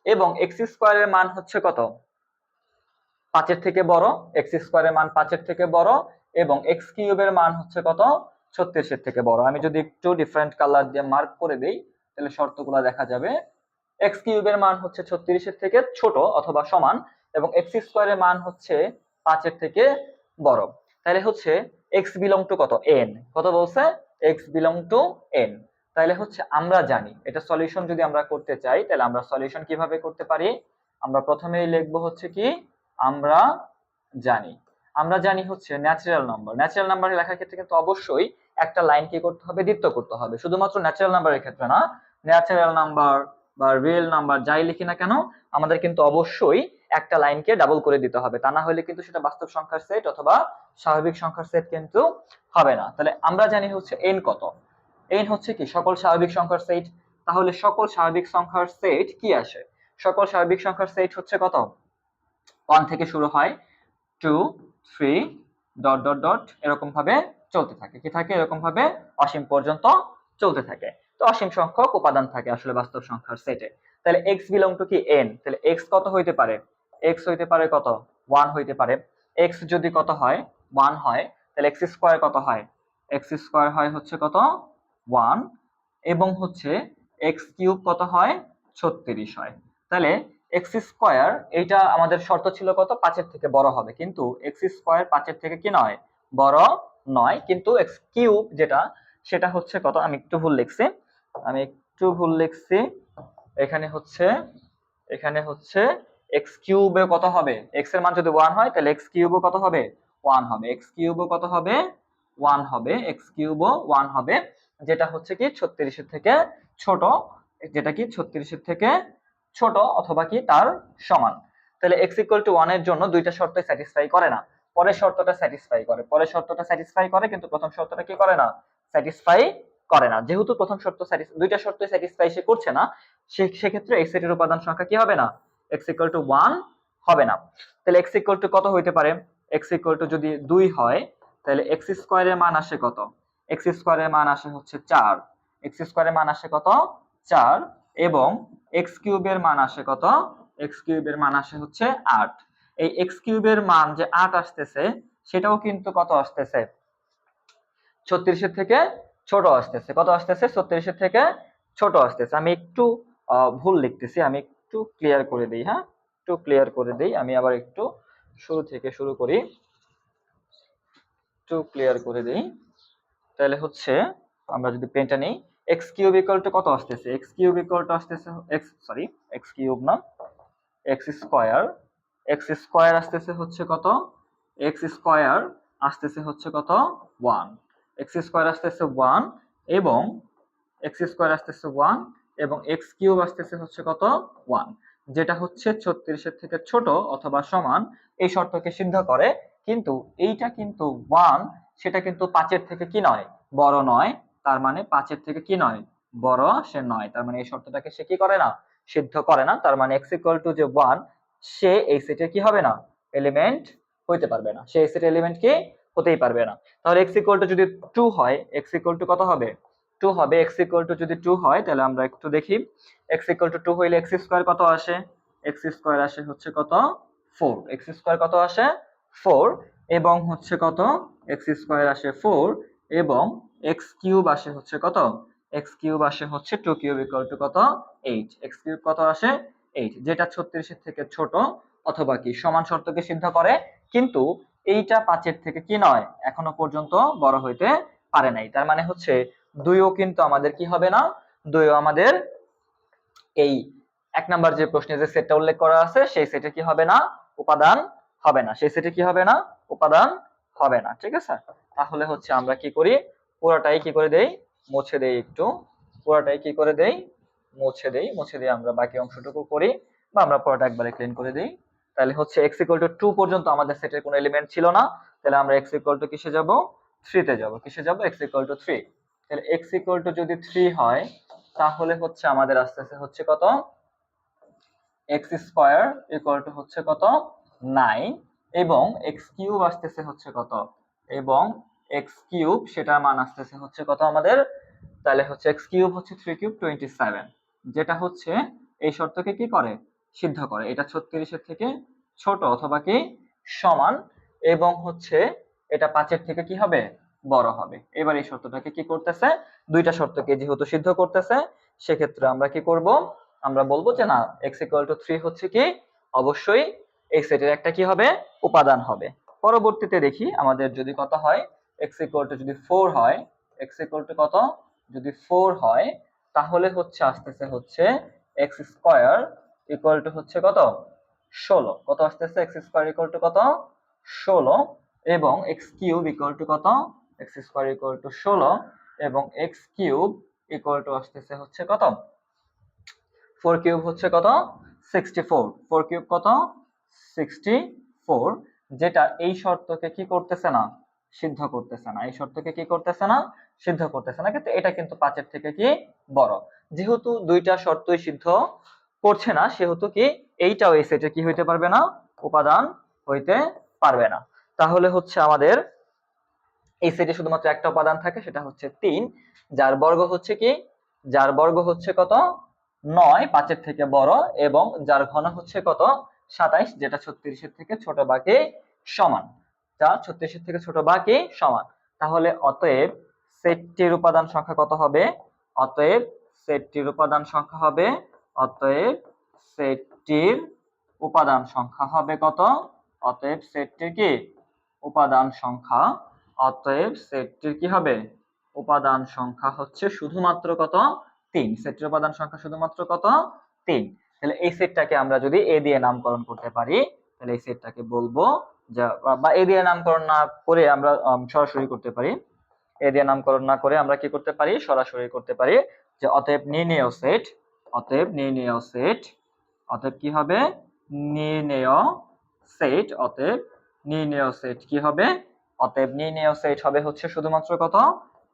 এবং x স্কয়ারের মান হচ্ছে কত? 5 এর থেকে বড়। x স্কয়ারের মান 5 এর থেকে বড় এবং x কিউবের মান হচ্ছে কত? 36 এর থেকে বড়। আমি যদি একটু ডিফারেন্ট কালার দিয়ে মার্ক করে দেই তাহলে শর্তগুলো দেখা যাবে। x কিউবের মান হচ্ছে 36 এর থেকে ছোট অথবা সমান এবং x স্কয়ারের মান হচ্ছে 5 এর থেকে বড়। তাহলে হচ্ছে x বিলং টু কত? n। কত বলছে? x belong to n। তাহলে হচ্ছে আমরা জানি এটা সলিউশন যদি আমরা করতে চাই তাহলে আমরা সলিউশন কিভাবে করতে পারি? আমরা প্রথমেই লিখবো হচ্ছে কি, আমরা জানি, আমরা জানি হচ্ছে ন্যাচারাল নাম্বার। ন্যাচারাল নাম্বার লেখার ক্ষেত্রে কিন্তু অবশ্যই একটা লাইন কি করতে হবে? দ্বিত্ব করতে হবে। শুধুমাত্র ন্যাচারাল নাম্বারের ক্ষেত্রে না, ন্যাচারাল নাম্বার বা রিয়েল নাম্বার যাই লিখি না কেন আমাদের কিন্তু অবশ্যই একটা লাইনকে ডাবল করে দিতে হবে। তা না হলে কিন্তু সেটা বাস্তব সংখ্যার সেট অথবা স্বাভাবিক সংখ্যার সেট কিন্তু হবে না। তাহলে আমরা জানি হচ্ছে n কত? n হচ্ছে কি সকল স্বাভাবিক সংখ্যার সেট। তাহলে সকল স্বাভাবিক সংখ্যার সেট কি আসে? সকল স্বাভাবিক সংখ্যার সেট হচ্ছে কত? 1 থেকে শুরু হয়, 2 3 ডট ডট ডট এরকম ভাবে চলতে থাকে। কি থাকে? এরকম ভাবে অসীম পর্যন্ত চলতে থাকে। তো অসীম সংখ্যক উপাদান থাকে আসলে বাস্তব সংখ্যার সেটে। তাহলে x বিলং টু কি n, তাহলে x কত হইতে পারে? x হইতে পারে কত? 1 হইতে পারে। x যদি কত হয়? 1 হয়, তাহলে x স্কয়ার কত হয়? x স্কয়ার হয় হচ্ছে কত? 1 এবং হচ্ছে x কিউব কত হয়? 36 হয়। তাহলে x স্কয়ার, এটা আমাদের শর্ত ছিল কত? 5 এর থেকে বড় হবে, কিন্তু x স্কয়ার 5 এর থেকে কি নয়? বড় নয়। কিন্তু x কিউব যেটা সেটা হচ্ছে কত? আমি একটু ভুল লিখছি, এখানে হচ্ছে x কিউবে কত হবে? x এর মান যদি 1 হয় তাহলে x কিউবও কত হবে? 1 হবে। x কিউবও কত হবে? 1 হবে। x কিউবও 1 হবে, যেটা হচ্ছে কি 36 এর থেকে ছোট, যেটা কি 36 এর থেকে ছোট অথবা কি তার সমান। তাহলে x ইকুয়াল টু 1 এর জন্য দুইটা শর্তই স্যাটিসফাই করে না, পরের শর্তটা স্যাটিসফাই করে, পরের শর্তটা স্যাটিসফাই করে কিন্তু প্রথম শর্তটা কি করে না, স্যাটিসফাই করে না। যেহেতু প্রথম শর্ত দুইটা শর্তই স্যাটিসফাই সে করছে না, সেক্ষেত্রে এই সেটের উপাদান সংখ্যা কি হবে না, x ইকুয়াল টু 1 হবে না। তাহলে x ইকুয়াল টু কত হইতে পারে, x ইকুয়াল টু যদি 2 হয় তাহলে x স্কয়ারের মান আসে কত, x স্কয়ারের মান আসে হচ্ছে 4, x স্কয়ারের মান আসে কত 4, এবং x কিউবের মান আসে কত, x কিউবের মান আসে হচ্ছে 8। এই x কিউবের মান যে 8 আসতেছে সেটাও কিন্তু কত আসতেছে, 36 এর থেকে ছোট আসতেছে। কত আসতেছে, 36 এর থেকে ছোট আসতেছে। আমি একটু ভুল লিখতেছি, আমি একটু ক্লিয়ার করে দেই। হ্যাঁ, একটু ক্লিয়ার করে দেই, আমি আবার একটু শুরু থেকে শুরু করি, একটু ক্লিয়ার করে দেই। তাহলে হচ্ছে আমরা যদি পেনটা নেই, x কিউব ইকুয়াল টু কত আসতেছে, x কিউব ইকুয়াল টু আসতেছে x কিউব না, x স্কয়ার, x স্কয়ার আসতেছে হচ্ছে কত, x স্কয়ার আসতেছে হচ্ছে কত 1, x স্কয়ার আসতেছে 1 এবং x স্কয়ার আসতেছে 1 এবং x কিউব আসতেছে হচ্ছে কত 1, যেটা হচ্ছে 36 এর থেকে ছোট অথবা সমান এই শর্তকে সিদ্ধ করে। কিন্তু এইটা কিন্তু 1 সেটা কিন্তু 5 এর থেকে কি নয়, বড় নয়। তার মানে 5 এর থেকে কি নয়, বড় সে নয়। তার মানে এই শর্তটাকে সে কি করে না, সিদ্ধ করে না। তার মানে x ইকুয়াল টু যে 1 সে এই সেটের কি হবে না, এলিমেন্ট হইতে পারবে না, সে এই সেটের এলিমেন্ট কি হতেই পারবে না। তাহলে x ইকুয়াল টু যদি 2 হয়, x ইকুয়াল টু কত হবে, 2 হবে। x ইকুয়াল টু যদি 2 হয় তাহলে আমরা একটু দেখি, x ইকুয়াল টু 2 হইলে x স্কয়ার কত আসে, x স্কয়ার আসে হচ্ছে কত 4, x স্কয়ার কত আসে 4, এবং হচ্ছে কত, x স্কয়ার আসে 4 এবং x কিউব আসে হচ্ছে কত, x কিউব আসে হচ্ছে 2 কিউব ইকুয়াল টু কত 8, x কিউব কত আসে 8, যেটা 36 এর থেকে ছোট অথবা কি সমান শর্তকে সিদ্ধ করে। কিন্তু এইটা 5 এর থেকে কি নয়, এখনো পর্যন্ত বড় হইতে পারে নাই। তার মানে হচ্ছে 2ও কিন্তু আমাদের কি হবে না, 2ও আমাদের এই 1 নাম্বার যে প্রশ্নে যে সেটটা উল্লেখ করা আছে সেই সেটে কি হবে না, উপাদান হবে না, সেই সেটে কি হবে না, উপাদান হবে না। ঠিক আছে, তাহলে হচ্ছে আমরা কি করি, পুরোটাই কি করে দেই, মুছে দেই, একটু পুরোটাই কি করে দেই, মুছে দেই, মুছে দিয়ে আমরা বাকি অংশটুকু করি, বা আমরা পুরোটা একবারে ক্লিন করে দেই। তাহলে হচ্ছে x ইকুয়াল টু 2 পর্যন্ত আমাদের সেটের কোনো এলিমেন্ট ছিল না, তাহলে আমরা x ইকুয়াল টু কিসে যাব, 3 তে যাব। কিসে যাব, x ইকুয়াল টু 3। তাহলে x ইকুয়াল টু যদি 3 হয় তাহলে হচ্ছে আমাদের আসতেছে হচ্ছে কত, x স্কয়ার ইকুয়াল টু হচ্ছে কত 9 এবং x কিউব আসতেছে হচ্ছে কত, এবং x কিউব সেটার মান আসতেছে হচ্ছে কত আমাদের, তাহলে হচ্ছে x কিউব হচ্ছে 3 কিউব 27, যেটা হচ্ছে এই শর্তকে কি করে, সিদ্ধ করে। এটা 36 এর থেকে ছোট অথবা কি সমান, এবং হচ্ছে এটা 5 এর থেকে কি হবে, বড় হবে। এবার এই শর্তটাকে কি করতেছে, দুইটা শর্তকে যেহেতু সিদ্ধ করতেছে সেক্ষেত্রে আমরা কি করব, আমরা বলবো যে না, x ইকুয়াল টু 3 হচ্ছে কি অবশ্যই এই সেটের একটা কি হবে, উপাদান হবে। পরবর্তীতে দেখি আমাদের যদি কত হয়, x ইকুয়াল টু যদি 4 হয়, x ইকুয়াল টু কত, যদি 4 হয় তাহলে হচ্ছে আসতেছে হচ্ছে x স্কয়ার ইকুয়াল টু হচ্ছে কত 16, কত আসতেছে, x স্কয়ার ইকুয়াল টু কত 16, এবং x কিউব ইকুয়াল টু কত, x স্কয়ার ইকুয়াল টু 16 এবং x কিউব ইকুয়াল টু আসতেছে হচ্ছে কত, 4 কিউব হচ্ছে কত 64, 4 কিউব কত 64, যেটা এই শর্তকে কি করতেছে না, সিদ্ধ করতেছে না, এই শর্তকে কি করতেছে না, সিদ্ধ করতেছে না। কিন্তু এটা কিন্তু 5 এর থেকে কি বড়। যেহেতু দুইটা শর্তই সিদ্ধ করছে না সেহেতু কি এইটাও এই সেটে কি হইতে পারবে না, উপাদান হইতে পারবে না। তাহলে হচ্ছে আমাদের এই সেটে শুধুমাত্র একটা উপাদান থাকে, সেটা হচ্ছে 3, যার বর্গ হচ্ছে কি, যার বর্গ হচ্ছে কত 9, 5 এর থেকে বড়, এবং যার ঘন হচ্ছে কত 27, যেটা 36 এর থেকে ছোট বা কি সমান, যা 36 এর থেকে ছোট বা কি সমান। তাহলে অতএব সেটটির উপাদান সংখ্যা কত হবে, অতএব সেটটির উপাদান সংখ্যা হবে, অতএব সেটটির উপাদান সংখ্যা হবে কত, অতএব সেটটির কি উপাদান সংখ্যা, অতএব সেটটির কি হবে, উপাদান সংখ্যা হচ্ছে শুধুমাত্র কত 3, সেটের উপাদান সংখ্যা শুধুমাত্র কত 3। তাহলে এই সেটটাকে আমরা যদি a দিয়ে নামকরণ করতে পারি তাহলে এই সেটটাকে বলবো, যা বা a দিয়ে নামকরণ না করে আমরা সরাসরি করতে পারি, a দিয়ে নামকরণ না করে আমরা কি করতে পারি, সরাসরি করতে পারি যে অতএব নির্ণেয় সেট, অতএব নির্ণেয় সেট অতএব কি হবে, নির্ণেয় সেট। অতএব নির্ণেয় সেট কি হবে, অতএব নির্ণেয় সেট হবে হচ্ছে শুধুমাত্র কত,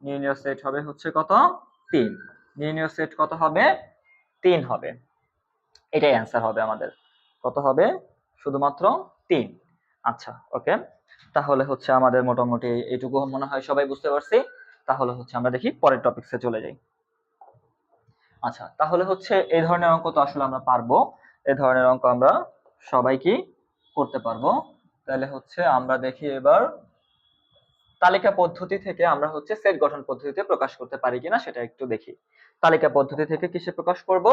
নির্ণেয় সেট হবে হচ্ছে কত, 3। নির্ণেয় সেট কত হবে, 3 হবে। এটাই অ্যান্সার হবে আমাদের, কত হবে, শুধুমাত্র 3। আচ্ছা ওকে, তাহলে হচ্ছে আমাদের মোটামুটি এইটুকু মনে হয় সবাই বুঝতে পারছি। তাহলে হচ্ছে আমরা দেখি পরের টপিকসে চলে যাই। আচ্ছা তাহলে হচ্ছে এই ধরনের অঙ্ক তো আসলে আমরা পারবো, এই ধরনের অঙ্ক আমরা সবাই কি করতে পারবো। তাহলে হচ্ছে আমরা দেখি এবার তালিকা পদ্ধতি থেকে আমরা হচ্ছে সেট গঠন পদ্ধতিতে প্রকাশ করতে পারি কিনা সেটা একটু দেখি। তালিকা পদ্ধতি থেকে কিসে প্রকাশ করব,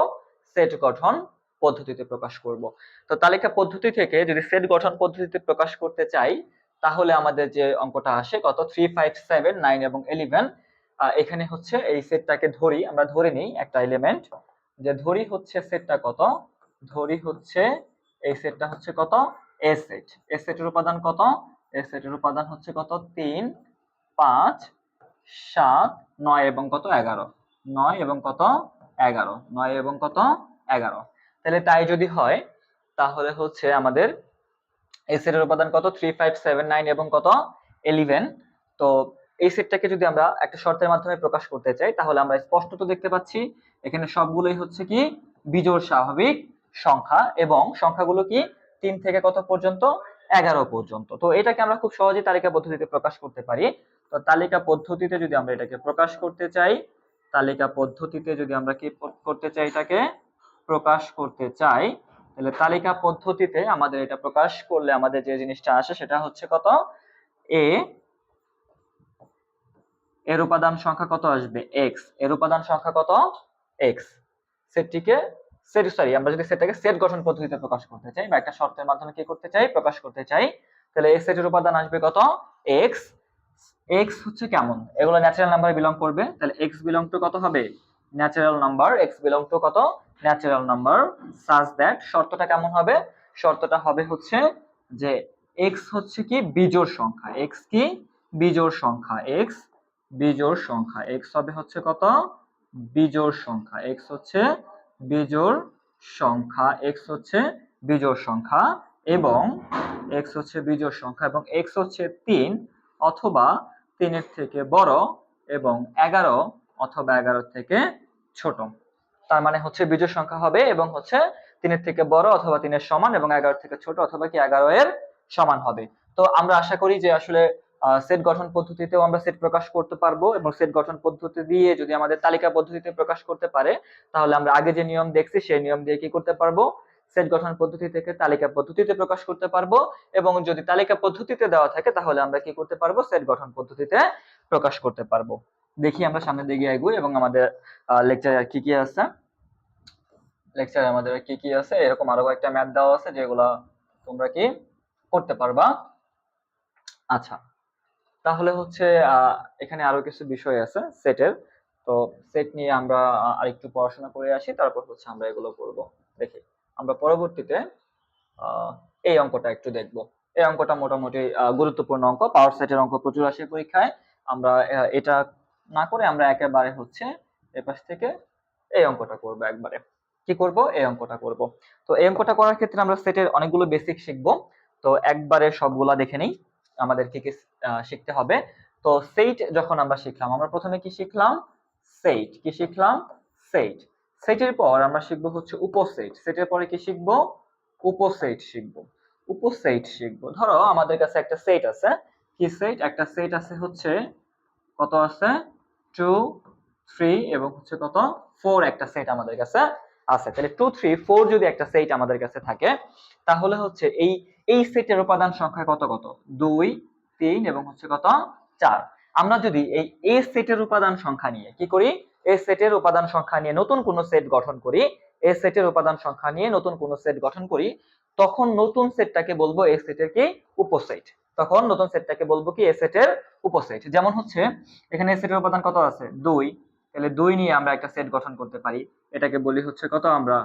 সেট গঠন পদ্ধতিতে প্রকাশ করব। তো তালিকা পদ্ধতি থেকে যদি সেট গঠন পদ্ধতিতে প্রকাশ করতে চাই, তাহলে আমাদের যে অঙ্কটা আসে কত, 3, 5, 7, 9 এবং 11, এখানে হচ্ছে এই সেটটাকে ধরি, আমরা ধরে নিই একটা এলিমেন্ট, যে ধরি হচ্ছে সেটটা কত, ধরি হচ্ছে এই সেটটা হচ্ছে কত, এ সেট। এ সেটের উপাদান কত, এ সেটের উপাদান হচ্ছে কত, 3, 5, 7, 9 এবং কত, 11। 9 এবং কত, 11। 9 এবং কত, 11। তাহলে তাই যদি হয়, তাহলে হচ্ছে আমাদের এই সেটের উপাদান কত, 3, 5, 7, 9 এবং কত, 11। তো এই সেটটাকে যদি আমরা একটা শর্তের মাধ্যমে প্রকাশ করতে চাই, তাহলে আমরা স্পষ্টত দেখতে পাচ্ছি এখানে সবগুলোই হচ্ছে কি বিজোড় স্বাভাবিক সংখ্যা, এবং সংখ্যাগুলো কি 3 থেকে কত পর্যন্ত, 11 পর্যন্ত। তো এটাকে আমরা খুব সহজেই তালিকা পদ্ধতিতে প্রকাশ করতে পারি। তো তালিকা পদ্ধতিতে যদি আমরা এটাকে প্রকাশ করতে চাই, তালিকা পদ্ধতিতে যদি আমরা কি করতে চাই, এটাকে প্রকাশ করতে চাই, তাহলে তালিকা পদ্ধতিতে আমাদের এটা প্রকাশ করলে আমাদের যে জিনিসটা আসে সেটা হচ্ছে কত, এ এর উপাদান সংখ্যা কত আসবে, এক্স। এর উপাদান সংখ্যা কত, এক্স। সেটটিকে আমরা যদি সেটটাকে সেট গঠন পদ্ধতিতে প্রকাশ করতে চাই বা একটা শর্তের মাধ্যমে কি করতে চাই, প্রকাশ করতে চাই, তাহলে এই সেটের উপাদান আসবে কত, এক্স। এক্স হচ্ছে কেমন, এগুলো ন্যাচারাল নাম্বারে বিলং করবে, তাহলে এক্স বিলং টু কত হবে, natural number. X belong to কত, ন্যাচারাল নাম্বার, সাচ দ্যাট, শর্তটা কেমন হবে, শর্তটা হবে হচ্ছে যে এক্স হচ্ছে কি বিজোড় সংখ্যা, এক্স কি বিজোড় সংখ্যা, এক্স বিজোড় সংখ্যা, এক্স হবে হচ্ছে কত, বিজোড় সংখ্যা, এক্স হচ্ছে বিজোড় সংখ্যা, এক্স হচ্ছে বিজোড় সংখ্যা, এবং এক্স হচ্ছে বিজোড় সংখ্যা, এবং এক্স হচ্ছে 3 অথবা 3 এর থেকে বড়, এবং 11 অথবা 11 থেকে ছোট। তার মানে হচ্ছে বিজোড় সংখ্যা হবে এবং হচ্ছে 3 এর থেকে বড় অথবা 3 এর সমান, এবং 11 থেকে ছোট অথবা কি 11 এর সমান হবে। তো আমরা আশা করি যে আসলে সেট গঠন পদ্ধতিতেও আমরা সেট প্রকাশ করতে পারবো, এবং সেট গঠন পদ্ধতি দিয়ে যদি আমাদের তালিকা পদ্ধতিতে প্রকাশ করতে পারে, তাহলে আমরা আগে যে নিয়ম দেখছি সেই নিয়ম দিয়ে কি করতে পারবো, সেট গঠন পদ্ধতি থেকে তালিকা পদ্ধতিতে প্রকাশ করতে পারবো। এবং যদি তালিকা পদ্ধতিতে দেওয়া থাকে তাহলে আমরা কি করতে পারবো, সেট গঠন পদ্ধতিতে প্রকাশ করতে পারবো। দেখি আমরা সামনের দিকে এগোই এবং আমাদের লেকচারে আর কি কি আছে, লেকচারে আমাদের কি কি আছে, এরকম আরো কয়েকটা ম্যাথ দেওয়া আছে যেগুলা তোমরা কি করতে পারবা। আচ্ছা তাহলে হচ্ছে এখানে আরো কিছু বিষয় আছে সেটের। তো সেট নিয়ে আমরা আরেকটু পড়াশোনা করে আসি, তারপর হচ্ছে আমরা এগুলো করব। দেখি আমরা পরবর্তীতে এই অঙ্কটা একটু দেখব। এই অঙ্কটা মোটামুটি গুরুত্বপূর্ণ অঙ্ক, পাওয়ার সেটের অঙ্ক প্রচুর আসে পরীক্ষায়। আমরা এটা না করে আমরা একেবারে হচ্ছে এপাশ থেকে এই অঙ্কটা করব, একবারে কি করব, এই অঙ্কটা করব। তো এই অঙ্কটা করার ক্ষেত্রে আমরা সেটের অনেকগুলো বেসিক শিখবো। তো একবারে সবগুলা দেখে নেই আমাদের কি কি শিখতে হবে। তো সেট যখন আমরা শিখলাম, আমরা প্রথমে কি শিখলাম, সেট। কি শিখলাম, সেট। সেটের পর আমরা শিখবো হচ্ছে উপসেট। সেটের পরে কি শিখবো, উপসেট শিখবো। উপসেট শিখবো, ধরো আমাদের কাছে একটা সেট আছে, কি সেট, একটা সেট আছে হচ্ছে কত আছে, 2, 3 এবং হচ্ছে কত, 4 একটা সেট আমাদের কাছে আছে। তাহলে 2, 3, 4 যদি একটা সেট আমাদের কাছে থাকে, তাহলে হচ্ছে এই সেটের উপাদান সংখ্যা কত কত, 2, 3 এবং হচ্ছে কত, 4। আমরা যদি এই এ সেটের উপাদান সংখ্যা নিয়ে কি করি, এ সেটের উপাদান সংখ্যা নিয়ে নতুন কোন সেট গঠন করি, এ সেটের উপাদান সংখ্যা নিয়ে নতুন কোন সেট গঠন করি, তখন নতুন সেটটাকে বলবো এ সেটের কি উপসেট। তখন নতুন সেটটাকে বলবো কি এ সেটের উপসেট। যেমন হচ্ছে এখানে এ সেটের উপাদান কত আছে, 2, তাহলে 2 নিয়ে আমরা একটা সেট গঠন করতে পারি, এটাকে বলি হচ্ছে কত, আমরা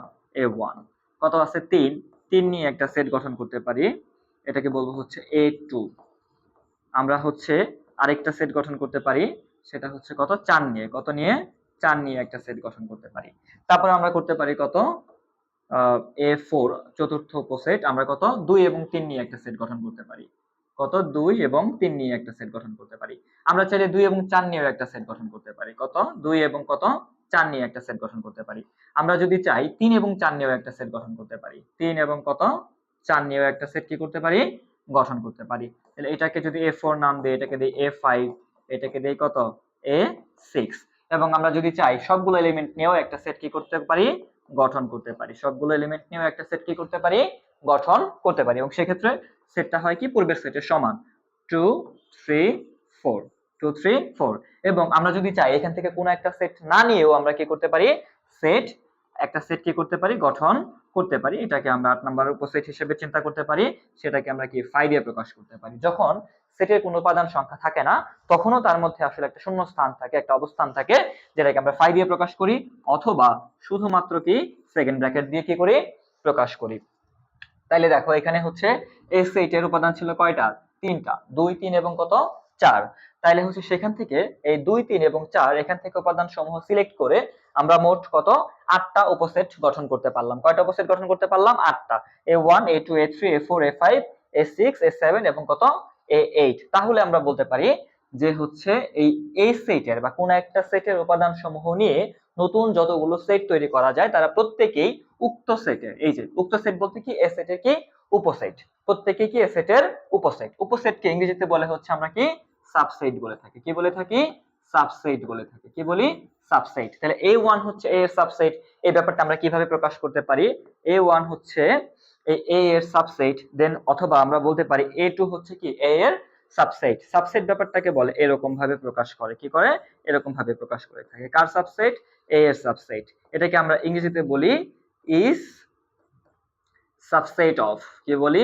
A1। কত আছে, 3, 3 নিয়ে একটা সেট গঠন করতে পারি, এটাকে বলবো হচ্ছে A2। আমরা হচ্ছে আরেকটা সেট গঠন করতে পারি, সেটা হচ্ছে কত, 4 নিয়ে, কত নিয়ে, 4 নিয়ে একটা সেট গঠন করতে পারি। তারপর আমরা করতে পারি কত, A4 চতুর্থ উপসেট আমরা কত 2 এবং 3 নিয়ে একটা সেট গঠন করতে পারি। কত 2 এবং 3 নিয়ে একটা সেট গঠন করতে পারি। আমরা চাইলে 2 এবং 4 নিয়েও একটা সেট গঠন করতে পারি। কত 2 এবং কত 4 নিয়ে একটা সেট গঠন করতে পারি। আমরা যদি চাই 3 এবং 4 নিয়েও একটা সেট গঠন করতে পারি। 3 এবং কত 4 নিয়েও একটা সেট কি করতে পারি গঠন করতে পারি। তাহলে এটাকে যদি A4 নাম দেই, এটাকে দেই A5, এটাকে দেই কত A6, এবং আমরা যদি চাই সবগুলো এলিমেন্ট নিয়েও একটা সেট কি করতে পারি গঠন করতে পারি। সবগুলো এলিমেন্ট নিয়েও একটা সেট কি করতে পারি গঠন করতে পারি, এবং সেক্ষেত্রে সেটটা হয় কি পূর্বের সেটের সমান 2 3 4 2 3 4। এবং আমরা যদি চাই এখান থেকে কোনো একটা সেট না নিয়েও আমরা কি করতে পারি একটা সেট কি করতে পারি গঠন করতে পারি। এটাকে আমরা 8 নাম্বার উপসেট হিসেবে চিন্তা করতে পারি। সেটাকে আমরা কি 5 দিয়ে প্রকাশ করতে পারি। যখন সেটের কোনো উপাদান সংখ্যা থাকে না তখনও তার মধ্যে আসলে একটা শূন্য স্থান থাকে, একটা অবস্থান থাকে, যেটাকে আমরা 5 দিয়ে প্রকাশ করি, অথবা শুধুমাত্র কি সেকেন্ড ব্র্যাকেট দিয়ে কি করি প্রকাশ করি। তাইলে দেখো এখানে হচ্ছে এই সেটের উপাদান ছিল কয়টা 3টা, 2 3 এবং কত 4। তাইলে হচ্ছে সেখান থেকে এই 2 3 এবং 4 এখান থেকে উপাদান সমূহ সিলেক্ট করে আমরা মোট কত 8টা উপসেট গঠন করতে পারলাম। কয়টা উপসেট গঠন করতে পারলাম 8টা, A1 A2 A3 A4 A5 A6 A7 এবং কত A8। তাহলে আমরা বলতে পারি যে হচ্ছে এই সেটের বা কোন একটা সেটের উপাদান সমূহ নিয়ে নতুন যতগুলো সেট তৈরি করা যায় তারা প্রত্যেকেই উক্ত সেটের, এই যে উক্ত সেট বলতে কি এ সেটের কি উপসেট, প্রত্যেকেই কি এ সেটের উপসেট। উপসেটকে ইংরেজিতে বলে হচ্ছে আমরা কি সাবসেট বলে থাকি। কি বলে থাকি সাবসেট বলে থাকি। কি বলি সাবসেট। তাহলে A1 হচ্ছে A এর সাবসেট। এই ব্যাপারটা আমরা কিভাবে প্রকাশ করতে পারি A1 হচ্ছে এই A এর সাবসেট, দেন অথবা আমরা বলতে পারি A2 হচ্ছে কি A এর সাবসেট। সাবসেট ব্যাপারটাকে বলে এরকম ভাবে প্রকাশ করে, কি করে এরকম ভাবে প্রকাশ করে থাকে। কার সাবসেট A এর সাবসেট। এটাকে আমরা ইংরেজিতে বলি is subset of। কি বলি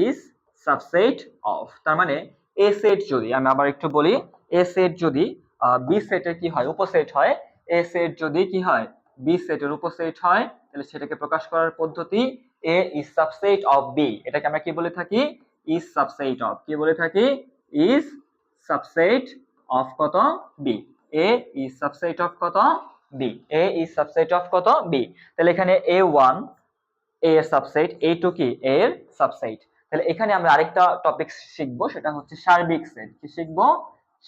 is subset of। তার মানে A সেট যদি, আমি আবার একটু বলি, A সেট যদি B সেটের কি হয় উপসেট হয়, A সেট যদি কি হয় B সেটের উপসেট হয়, তাহলে সেটাকে প্রকাশ করার পদ্ধতি A is subset of B। এটাকে আমরা কি বলে থাকি is subset of। কি বলে থাকি is subset of কত B। A is subset of কত B। A is subset of কত B। তাহলে এখানে A1 A এর সাবসেট, A2 কি A এর সাবসেট। তাহলে এখানে আমরা আরেকটা টপিক শিখবো, সেটা হচ্ছে সার্বিক সেট। কি শিখবো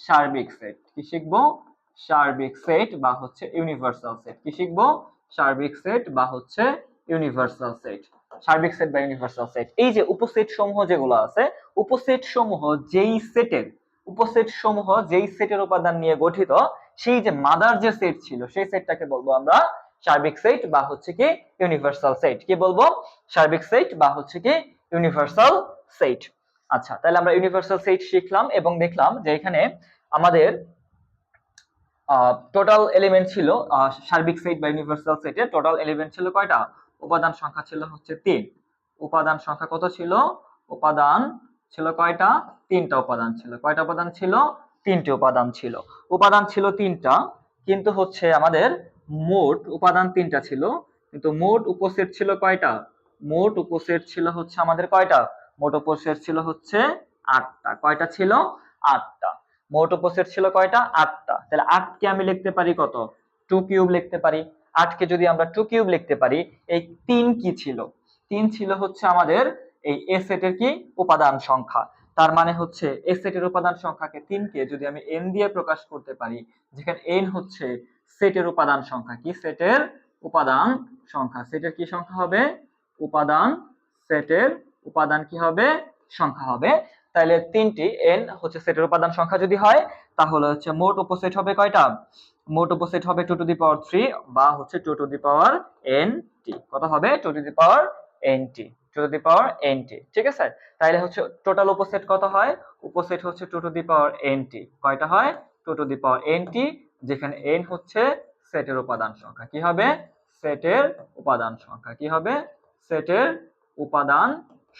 সার্বিক সেট। কি শিখবো সার্বিক সেট বা হচ্ছে ইউনিভার্সাল সেট। কি শিখবো সার্বিক সেট বা হচ্ছে ইউনিভার্সাল সেট। সার্বিক সেট বা ইউনিভার্সাল সেট, এই যে উপসেট সমূহ যেগুলো আছে, উপসেট সমূহ যেই সেটের উপাদান নিয়ে গঠিত, সেই যে মাদার যে সেট ছিল সেই সেটটাকে বলবো আমরা সার্বিক সেট বা হচ্ছে কি ইউনিভার্সাল সেট। কি বলবো সার্বিক সেট বা হচ্ছে কি ইউনিভার্সাল সেট। আচ্ছা, তাহলে আমরা ইউনিভার্সাল সেট শিখলাম এবং দেখলাম যে এখানে আমাদের টোটাল এলিমেন্ট ছিল সার্বিক সেট বা ইউনিভার্সাল সেটে টোটাল এলিমেন্ট ছিল কয়টা উপাদান সংখ্যা ছিল হচ্ছে 3। উপাদান সংখ্যা কত ছিল উপাদান ছিল কয়টা 3টা উপাদান ছিল। কয়টা উপাদান ছিল 3টি উপাদান ছিল। উপাদান ছিল 3টা, কিন্তু হচ্ছে আমাদের মোট উপাদান 3টা ছিল, কিন্তু মোট উপসেট ছিল কয়টা মোট উপসেট ছিল হচ্ছে আমাদের কয়টা মোট উপসেট ছিল হচ্ছে 8টা। কয়টা ছিল 8টা। মোট উপসেট ছিল কয়টা 8টা। তাহলে 8 কে আমি লিখতে পারি কত 2 কিউব লিখতে পারি। 8 কে যদি আমরা 2 কিউব লিখতে পারি, এই 3 কি ছিল 3 ছিল হচ্ছে আমাদের এই এ সেটের কি উপাদান সংখ্যা। তার মানে হচ্ছে এ সেটের উপাদান সংখ্যাকে 3 কে যদি আমি n দিয়ে প্রকাশ করতে পারি, যেখানে n হচ্ছে সেটের উপাদান সংখ্যা। কি সেটের উপাদান সংখ্যা। সেটের কি সংখ্যা হবে উপাদান। সেটের উপাদান কি হবে সংখ্যা হবে। তাহলে 3টি n হচ্ছে সেটের উপাদান সংখ্যা যদি হয়, তাহলে হচ্ছে মোট উপসেট হবে কয়টা মোট উপসেট হবে 2 টু দি পাওয়ার 3 বা হচ্ছে 2 টু দি পাওয়ার nt। কত হবে 2 to the power nt। 2 to the power nt, ঠিক আছে। তাহলে হচ্ছে টোটাল উপসেট কত হয় উপসেট হচ্ছে 2 টু দি পাওয়ার nt। কয়টা হয় 2 টু দি পাওয়ার nt, যেখানে n হচ্ছে সেটের উপাদান সংখ্যা। কি হবে সেটের উপাদান সংখ্যা। কি হবে সেটের উপাদান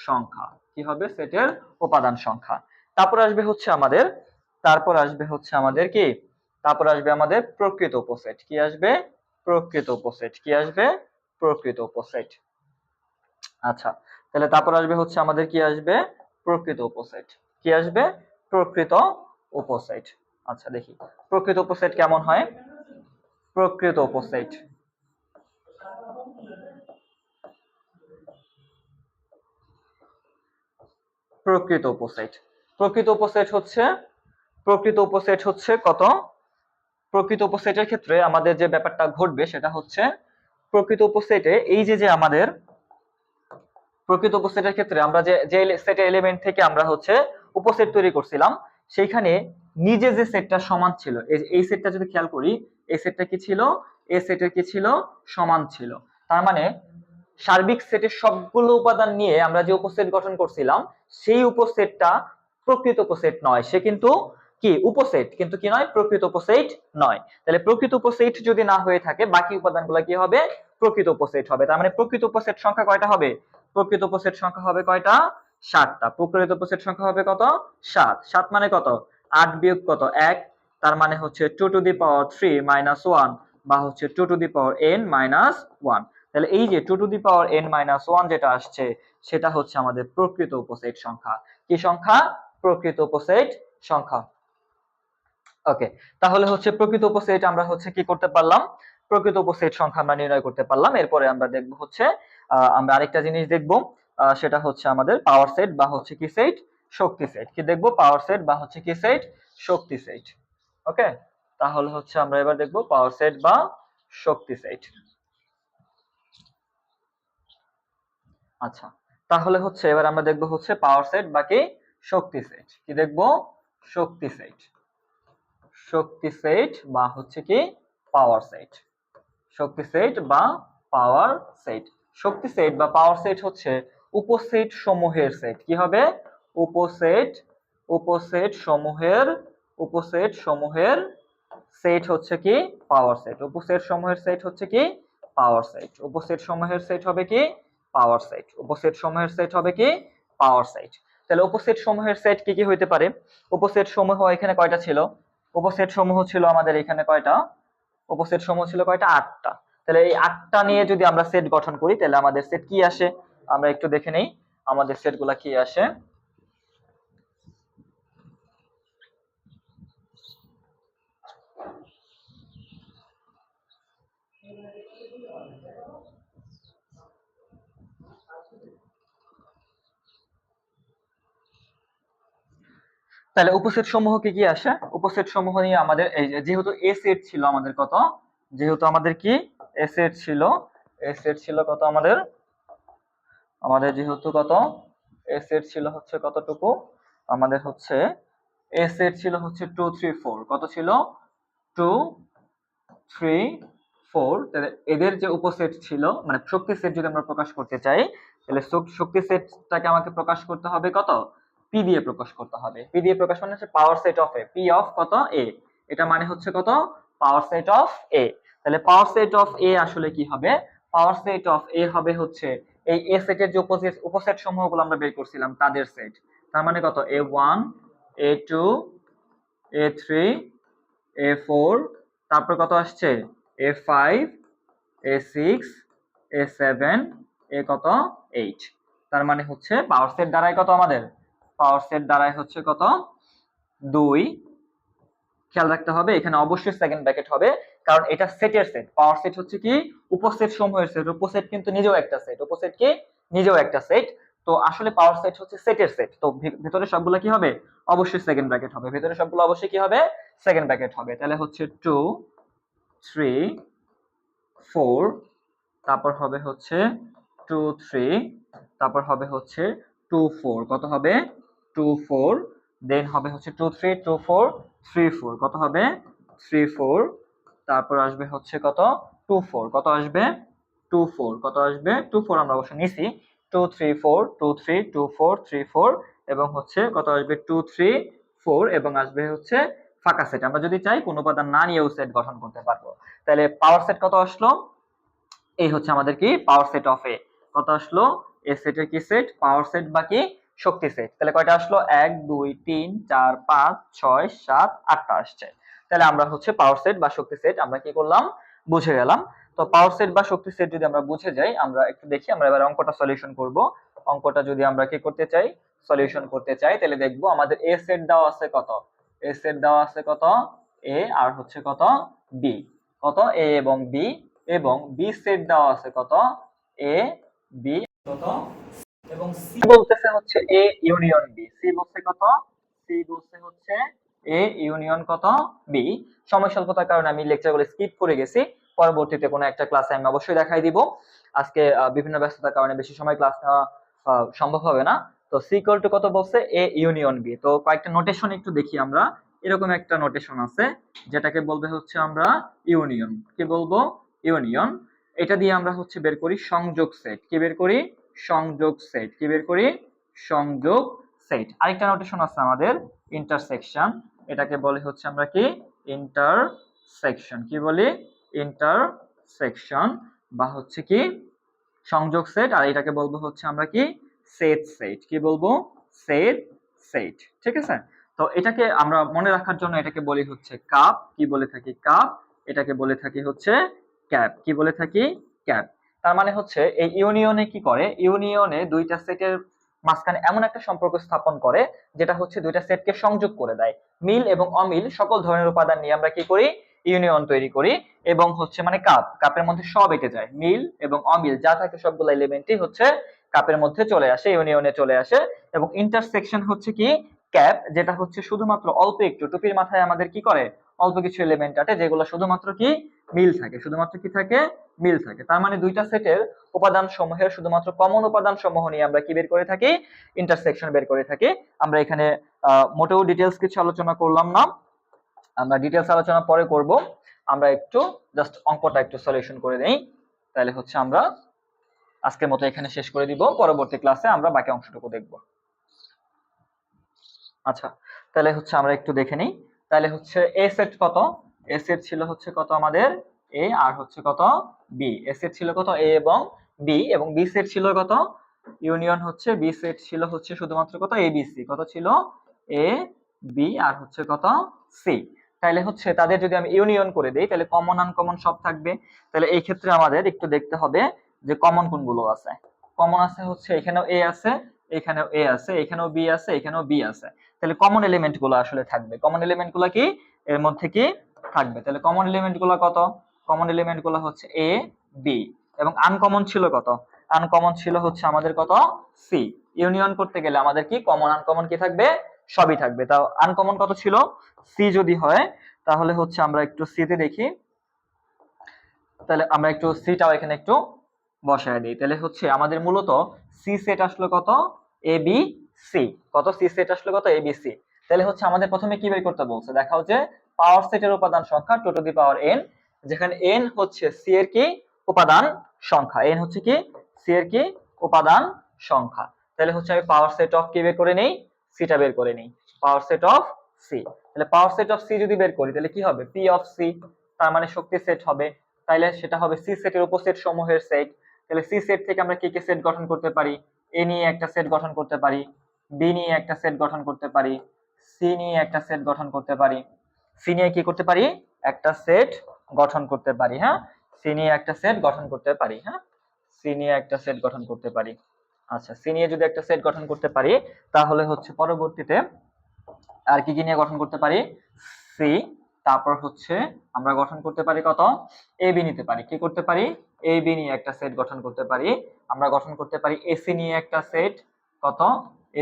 সংখ্যা। কি হবে সেটের উপাদান সংখ্যা। তারপর আসবে হচ্ছে আমাদের কি তারপর আসবে আমাদের প্রকৃত উপসেট। কি আসবে প্রকৃত উপসেট। কি আসবে প্রকৃত উপসেট। আচ্ছা, তাহলে তারপর আসবে হচ্ছে আমাদের কি আসবে প্রকৃত উপসেট। কি আসবে প্রকৃত উপসেট। আচ্ছা, দেখি প্রকৃত উপসেট কেমন হয়। প্রকৃত উপসেট প্রকৃত উপসেট। প্রকৃত উপসেট হচ্ছে কত? প্রকৃত উপসেটের ক্ষেত্রে আমাদের যে ব্যাপারটা ঘটবে সেটা হচ্ছে, প্রকৃত উপসেটে এই যে আমাদের প্রকৃত উপসেটের ক্ষেত্রে আমরা যে সেটের এলিমেন্ট থেকে আমরা হচ্ছে উপসেট তৈরি করছিলাম, সেইখানে নিজে যে সেটটা সমান ছিল, এই সেটটা যদি খেয়াল করি, এই সেটটা কি ছিল? এই সেটের কি ছিল? সমান ছিল। তার মানে সার্বিক সেটের সবগুলো উপাদান নিয়ে আমরা যে উপসেট গঠন করছিলাম, সেই উপসেটটা প্রকৃত উপসেট নয়, সে কিন্তু কি উপসেট, কিন্তু কি নয়? প্রকৃত উপসেট নয়। তাহলে প্রকৃত উপসেট যদি না হয়ে থাকে, বাকি উপাদানগুলো কি হবে? প্রকৃত উপসেট হবে। তার মানে প্রকৃত উপসেট সংখ্যা কয়টা হবে? প্রকৃত উপসেট সংখ্যা হবে কয়টা? 7টা। প্রকৃত উপসেট সংখ্যা হবে কত? 7। 7 মানে কত? 8 বিয়োগ কত? 1। তার মানে হচ্ছে 2 টু দি পাওয়ার 3 মাইনাস 1, বা হচ্ছে 2 to the power n minus 1। তাহলে এই যে 2 to the power n minus 1 যেটা আসছে, সেটা হচ্ছে আমাদের প্রকৃত উপসেট সংখ্যা। কি সংখ্যা? প্রকৃত উপসেট সংখ্যা। ওকে, তাহলে হচ্ছে প্রকৃত উপসেট আমরা হচ্ছে কি করতে পারলাম? প্রকৃত উপসেট সংখ্যা আমরা নির্ণয় করতে পারলাম। এরপরে আমরা দেখব হচ্ছে আমরা আরেকটা জিনিস দেখব, সেটা হচ্ছে আমাদের পাওয়ার সেট বা হচ্ছে কি সেট? শক্তি সেট। কি দেখব? পাওয়ার সেট বা হচ্ছে কি সেট? শক্তি সেট। ওকে, তাহলে হচ্ছে আমরা এবার দেখব পাওয়ার সেট বা শক্তি সেট। আচ্ছা, তাহলে হচ্ছে এবার আমরা দেখব হচ্ছে পাওয়ার সেট বা কি শক্তি সেট। কি দেখব? শক্তি সেট। শক্তি সেট বা হচ্ছে কি পাওয়ার সেট। শক্তি সেট বা পাওয়ার সেট। শক্তি সেট বা পাওয়ার সেট হচ্ছে উপসেট সমূহের সেট। কি হবে? উপসেট সমূহের সেট হচ্ছে কি পাওয়ার সেট। উপসেট সমূহের সেট হচ্ছে কি পাওয়ার সেট। উপসেট সমূহের সেট হবে কি পাওয়ার সেট। উপসেট সমূহের সেট হবে কি পাওয়ার সেট। তাহলে উপসেট সমূহের সেট কি কি হইতে পারে? উপসেট সমূহ এখানে কয়টা ছিল? উপসেট সমূহ ছিল আমাদের এখানে কয়টা? উপসেট সমূহ ছিল কয়টা? 8টা। তাহলে এই 8টা নিয়ে যদি আমরা সেট গঠন করি, তাহলে আমাদের সেট কি আসে? আমরা একটু দেখে নেই আমাদের সেটগুলা কি আসে। তাহলে উপসেট সমূহ কি কি আসে? উপসেট সমূহ নিয়ে আমাদের এই যেহেতু এ সেট ছিল আমাদের কত, যেহেতু আমাদের কি এ সেট ছিল, এ সেট ছিল কত আমাদের, আমাদের যেহেতু কত এ সেট ছিল হচ্ছে কতটুকু, আমাদের হচ্ছে এ সেট ছিল হচ্ছে 2 3 4। কত ছিল? 2 3 4। তাহলে এদের যে উপসেট ছিল, মানে শক্তি সেট যদি আমরা প্রকাশ করতে চাই, তাহলে শক্তি সেটটাকে আমাকে প্রকাশ করতে হবে কত? পি দিয়ে প্রকাশ করতে হবে। পি দিয়ে প্রকাশ মানে হচ্ছে পাওয়ার set of A, P of কত? এ। এটা মানে হচ্ছে কত? পাওয়ার সেট অফ এ। তাহলে পাওয়ার সেট অফ এ আসলে কি হবে? পাওয়ার সেট অফ এ হবে হচ্ছে এই এ সেটের যে উপসেট সমূহগুলো আমরা বের করছিলাম তাদের সেট। তার মানে কত? a1 a2 a3 a4, তারপর কত আসছে? a5 a6 a7 এ কত? 8। তার মানে হচ্ছে পাওয়ার সেট দাঁড়ায় কত আমাদের? পাওয়ার সেট দাঁড়ায় হচ্ছে কত? 2। খেয়াল রাখতে হবে এখানে অবশ্যই সেকেন্ড ব্র্যাকেট হবে, কারণ এটা সেটের সেট। পাওয়ার সেট হচ্ছে কি উপসেট সমূহের সেট। উপসেট কিন্তু নিজেও একটা সেট। উপসেট কি নিজেও একটা সেট। তো আসলে পাওয়ার সেট হচ্ছে সেটের সেট। তো ভেতরে সবগুলো কি হবে? অবশ্যই সেকেন্ড ব্র্যাকেট হবে। ভেতরে সবগুলো অবশ্যই কি হবে? সেকেন্ড ব্র্যাকেট হবে। তাহলে হচ্ছে 2 3 4, তারপর হবে হচ্ছে 2 3, তারপর হবে হচ্ছে 2 4। কত হবে? 2 4। দেন হবে হচ্ছে 2 3 2 4 3 4। কত হবে? 3 4। তারপর আসবে হচ্ছে কত? 2 4। কত আসবে? 2 4। কত আসবে? 2 4 আমরা অবশ্য নিছি। 2 3 4 2 3 2 4 3 4, এবং হচ্ছে কত আসবে? 2 3 4, এবং আসবে হচ্ছে ফাঁকা সেট। আমরা যদি চাই কোনো উপাদান না নিয়েও সেট গঠন করতে পারবো। তাহলে পাওয়ার সেট কত আসলো? এই হচ্ছে আমাদের কি পাওয়ার সেট অফ এ। কত আসলো? এ সেটের কি সেট? পাওয়ার সেট বা কি শক্তি সেট। তাহলে কয়টা আসলো? 1 2 3 4 5 6 7 8টা আসছে। তাহলে আমরা হচ্ছে পাওয়ার সেট বা শক্তি সেট আমরা কি করলাম? বুঝে গেলাম। তো পাওয়ার সেট বা শক্তি সেট যদি আমরা বুঝে যাই, আমরা একটু দেখি, আমরা এবার অঙ্কটা সলিউশন করব। অঙ্কটা যদি আমরা কি করতে চাই? সলিউশন করতে চাই, তাহলে দেখব আমাদের এ সেট দেওয়া আছে কত? এ সেট দেওয়া আছে কত? এ, আর হচ্ছে কত? বি। কত? এ এবং বি। এবং বি সেট দেওয়া আছে কত? এ বি কত? এবং সি বলতেছে হচ্ছে এ ইউনিয়ন বি। সি বলছে কত? সি বলছে হচ্ছে এ ইউনিয়ন কত? বি। সময় স্বল্পতার কারণে আমি লেকচারগুলো স্কিপ করে গেছি, পরবর্তীতে কোনো একটা ক্লাসে আমি অবশ্যই দেখাই দিব। আজকে বিভিন্ন ব্যস্ততার কারণে বেশি সময় ক্লাস নেওয়া সম্ভব হবে না। তো সি ইকুয়াল টু কত বলছে? A union B. তো কয়েকটা নোটেশন একটু দেখি আমরা। এরকম একটা নোটেশন আছে যেটাকে বলবে হচ্ছে আমরা ইউনিয়ন। কি বলবো? ইউনিয়ন। এটা দিয়ে আমরা হচ্ছে বের করি সংযোগ সেট। কি বের করি? সংযোগ সেট। কি বের করি? সংযোগ সেট। আরেকটা নোটেশন আছে আমাদের ইন্টারসেকশন। এটাকে বলে হচ্ছে আমরা কি? ইন্টারসেকশন। কি বলি? ইন্টারসেকশন বা হচ্ছে কি সংযোগ সেট। আর এটাকে বলবো হচ্ছে আমরা কি? Set set. কি বলবো? Set set. ঠিক আছে? তো এটাকে আমরা মনে রাখার জন্য এটাকে বলি হচ্ছে কাপ। কি বলে থাকি? কাপ। এটাকে বলে থাকি হচ্ছে ক্যাপ। কি বলে থাকি? ক্যাপ। তার মানে হচ্ছে এই ইউনিয়নে কি করে? ইউনিয়নে দুইটা সেটের মাঝখানে এমন একটা সম্পর্ক স্থাপন করে যেটা হচ্ছে দুইটা সেটকে সংযোগ করে দেয়। মিল এবং অমিল সকল ধরনের উপাদান নিয়ে আমরা কি করি? ইউনিয়ন তৈরি করি। এবং হচ্ছে মানে কাপের মধ্যে সব এঁটে যায়। মিল এবং অমিল যা থাকে সবগুলো এলিমেন্টই হচ্ছে কাপের মধ্যে চলে আসে, ইউনিয়নে চলে আসে। এবং ইন্টারসেকশন হচ্ছে কি? ক্যাপ, যেটা হচ্ছে শুধুমাত্র অল্প একটু টুপির মাথায় আমাদের কি করে? অল্প কিছু এলিমেন্ট আছে যেগুলো শুধুমাত্র কি? মিল থাকে। শুধুমাত্র কি থাকে? মিল থাকে। তার মানে দুইটা সেটের উপাদান সমূহের শুধুমাত্র কমন উপাদান সমূহ নিয়ে আমরা কি বের করে থাকি? ইন্টারসেকশন বের করে থাকি। আমরা এখানে মোটেও ডিটেলস কিছু আলোচনা করলাম না, আমরা ডিটেলস আলোচনা পরে করব। আমরা একটু জাস্ট অঙ্কটা একটু সলিউশন করে নেই, তাহলে হচ্ছে আমরা আজকের মতো এখানে শেষ করে দিব। পরবর্তী ক্লাসে আমরা বাকি অংশটুকু দেখব। আচ্ছা, তাহলে হচ্ছে আমরা একটু দেখে নিই। তাহলে হচ্ছে এ সেট কত? এ সেট ছিল হচ্ছে কত আমাদের? এ। আর হচ্ছে কত? বি। এ সেট ছিল কত? এ এবং বি। এবং বি সেট ছিল কত? ইউনিয়ন হচ্ছে বি সেট ছিল হচ্ছে শুধুমাত্র কত? A B C. কত ছিল? এ বি আর হচ্ছে কত? সি। তাহলে হচ্ছে তাদের যদি আমি ইউনিয়ন করে দেই তাহলে কমন আনকমন সব থাকবে। তাহলে এই ক্ষেত্রে আমাদের একটু দেখতে হবে যে কমন কোনগুলো আছে। কমন আছে হচ্ছে এখানেও এ আছে, এখানেও এ আছে, এখানেও বি আছে, এখানেও বি আছে। তাহলে কমন এলিমেন্ট গুলো আসলে থাকবে। কমন এলিমেন্ট গুলো কি এর মধ্যে কি থাকবে? তাহলে কমন এলিমেন্ট গুলো কত? কমন এলিমেন্ট গুলো হচ্ছে এ বি। এবং আনকমন ছিল কত? আনকমন ছিল হচ্ছে আমাদের কত? সি। ইউনিয়ন করতে গেলে আমাদের কি কমন আনকমন কি থাকবে? সবই থাকবে। তাও আনকমন কত ছিল? সি যদি হয় তাহলে হচ্ছে আমরা একটু সি তে দেখি। তাহলে আমরা একটু সিটাও এখানে একটু বসায় দিই। তাহলে হচ্ছে আমাদের মূলত সি সেট আসলো কত? A B C. কত? সি সেট আসলো কত? A B C. তাহলে হচ্ছে আমাদের প্রথমে কি বের করতে বলছে? দেখাও যে পাওয়ার সেটের উপাদান সংখ্যা 2 টু দি পাওয়ার n, যেখানে n হচ্ছে সি এর কি উপাদান সংখ্যা। n হচ্ছে কি সি এর কি উপাদান সংখ্যা। তাহলে হচ্ছে আমি পাওয়ার সেট অফ কি বের করে নেই? সিটা বের করে নেই। Power set of C. তাহলে পাওয়ার সেট অফ সি যদি বের করি তাহলে কি হবে? P of C. তার মানে শক্তি সেট হবে। তাইলে সেটা হবে সি সেটের উপসেট সমূহের সেট। তাহলে সি সেট থেকে আমরা কি কি সেট গঠন করতে পারি? এ নিয়ে একটা সেট গঠন করতে পারি, বি নিয়ে একটা সেট গঠন করতে পারি, সি নিয়ে একটা সেট গঠন করতে পারি। সি নিয়ে কি করতে পারি? একটা সেট গঠন করতে পারি। হ্যাঁ, সি নিয়ে একটা সেট গঠন করতে পারি। হ্যাঁ, সি নিয়ে একটা সেট গঠন করতে পারি। আচ্ছা, সি নিয়ে যদি একটা সেট গঠন করতে পারি তাহলে হচ্ছে পরবর্তীতে আর কি কি নিয়ে গঠন করতে পারি? সি। তারপর হচ্ছে আমরা গঠন করতে পারি কত? এ বি নিতে পারি। কি করতে পারি? এ বি নিয়ে একটা সেট গঠন করতে পারি। আমরা গঠন করতে পারি এসি নিয়ে একটা সেট। কত?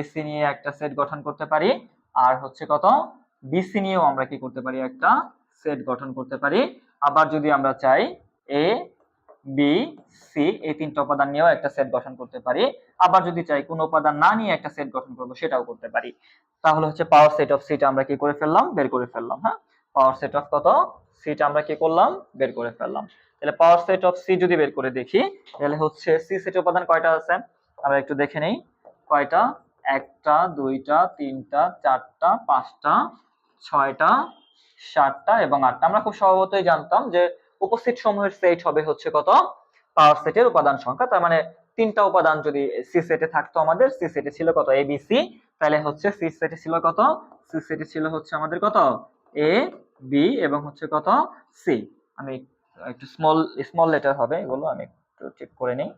এসি নিয়ে একটা সেট গঠন করতে পারি। আর হচ্ছে কত? বিসি নিয়েও আমরা কি করতে পারি? একটা সেট গঠন করতে পারি। আবার যদি আমরা চাই এ বি সি এই তিনটা উপাদান নিয়েও একটা সেট গঠন করতে পারি। আবার যদি চাই কোন উপাদান না নিয়ে একটা সেট গঠন করব সেটাও করতে পারি। তাহলে হচ্ছে পাওয়ার সেট অফ সিটা আমরা কি করে ফেললাম? বের করে ফেললাম। হ্যাঁ, পাওয়ার সেট অফ কত? সিটা আমরা কি করলাম? বের করে ফেললাম। তাহলে পাওয়ার সেট অফ সি যদি বের করে দেখি তাহলে হচ্ছে সি সেটের উপাদান কয়টা আছে আমরা একটু দেখে নেই। কয়টা? একটা, দুইটা, তিনটা, চারটা, পাঁচটা, ছয়টা, সাতটা এবং আটটা। আমরা খুব স্বভাবতই জানতাম যে উপস্থিত সমূহের সেট হবে হচ্ছে কত? পাওয়ার সেটের উপাদান সংখ্যা। তার মানে তিনটা উপাদান যদি সি সেটে থাকতো, আমাদের সি সেটে ছিল কত? A B C. তাহলে হচ্ছে সি সেটে ছিল কত? সি সেটে ছিল হচ্ছে আমাদের কত? এ বি এবং হচ্ছে কত? সি। আমি একটু স্মল স্মল লেটার হবে এগুলো, আমি একটু চেক করে নেই।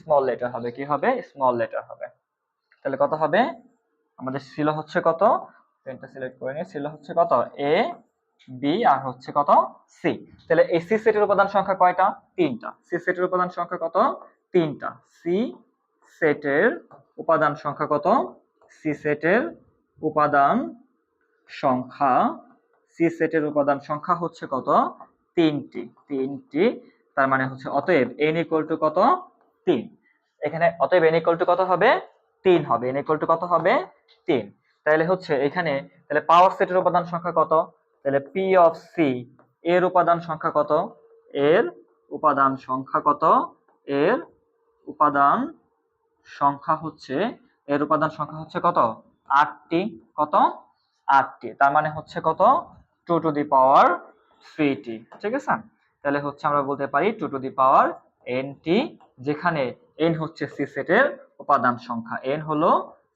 স্মল লেটার হবে। কি হবে? স্মল লেটার হবে। তাহলে কত হবে? আমাদের ছিল হচ্ছে কত? পেনটা সিলেক্ট করে নিই। ছিল হচ্ছে কত? এ বি আর হচ্ছে কত? সি। তাহলে এই সি সেটের উপাদান সংখ্যা কয়টা? তিনটা। সি সেটের উপাদান সংখ্যা কত? তিনটা। সি সেটের উপাদান সংখ্যা কত? সি সেটের উপাদান সংখ্যা, সি সেটের উপাদান সংখ্যা হচ্ছে কত? তিনটি। তার মানে হচ্ছে অতএব n ইকুয়াল টু কত? 3। এখানে অতএব n ইকুয়াল টু কত হবে? 3 হবে। n ইকুয়াল টু কত হবে? 3। তাহলে হচ্ছে এখানে তাহলে পাওয়ার সেটের উপাদান সংখ্যা কত? তাহলে পি অফ সি এর উপাদান সংখ্যা কত? এর উপাদান সংখ্যা কত? এর উপাদান সংখ্যা হচ্ছে কত? 8টি। কত? 8টি। তার মানে হচ্ছে কত? 2 টু দি পাওয়ার 3টি। ঠিক আছে? তাহলে হচ্ছে আমরা বলতে পারি 2 টু দি পাওয়ার nটি, যেখানে n হচ্ছে সি সেটের উপাদান সংখ্যা। n হলো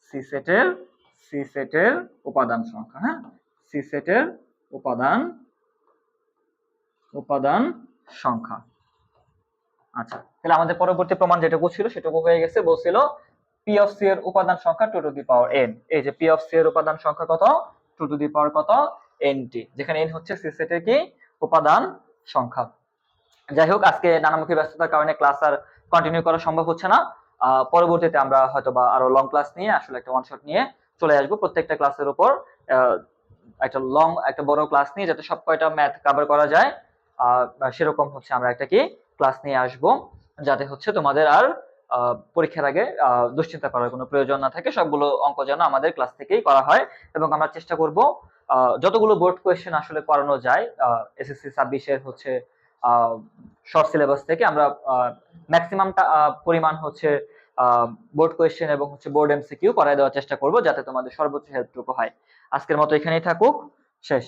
সি সেটের উপাদান সংখ্যা। হ্যাঁ, সি সেটের উপাদান সংখ্যা। আচ্ছা, তাহলে আমাদের পরবর্তী প্রমাণ যেটুকু ছিল সেটুকু হয়ে গেছে। বলছিল পি অফ সি এর উপাদান সংখ্যা 2 টু দি পাওয়ার n। এই যে পি অফ সি এর উপাদান সংখ্যা কত? 2 টু দি পাওয়ার কত? nটি, যেখানে n হচ্ছে সি সেটের কি উপাদান সংখ্যা। যাই হোক, আজকে নানামুখী ব্যস্ততার কারণে ক্লাস আর কন্টিনিউ করা সম্ভব হচ্ছে না। পরবর্তীতে আমরা হয়তোবা আরো লং ক্লাস নিয়ে আসলে একটা ওয়ান শট নিয়ে চলে আসবো। প্রত্যেকটা ক্লাসের উপর একটা বড় ক্লাস নিয়ে, যাতে সব কয়টা ম্যাথ কভার করা যায়। সেরকম হচ্ছে আমরা একটা কি ক্লাস নিয়ে আসবো, যাতে হচ্ছে তোমাদের আর পরীক্ষার আগে দুশ্চিন্তা করার কোনো প্রয়োজন না থাকে। সবগুলো অঙ্ক যেন আমাদের ক্লাস থেকেই করা হয়, এবং আমরা চেষ্টা করব যতগুলো বোর্ড কোয়েশ্চেন আসলে করানো যায় এসএসসি 26-এর হচ্ছে শর্ট সিলেবাস থেকে, আমরা ম্যাক্সিমামটা পরিমাণ হচ্ছে বোর্ড কোয়েশ্চেন এবং হচ্ছে বোর্ড এমসিকিউ করায় দেওয়ার চেষ্টা করব, যাতে তোমাদের সর্বোচ্চ হেল্পটুকু হয়। আজকের মতো এখানেই থাকুক, শেষ।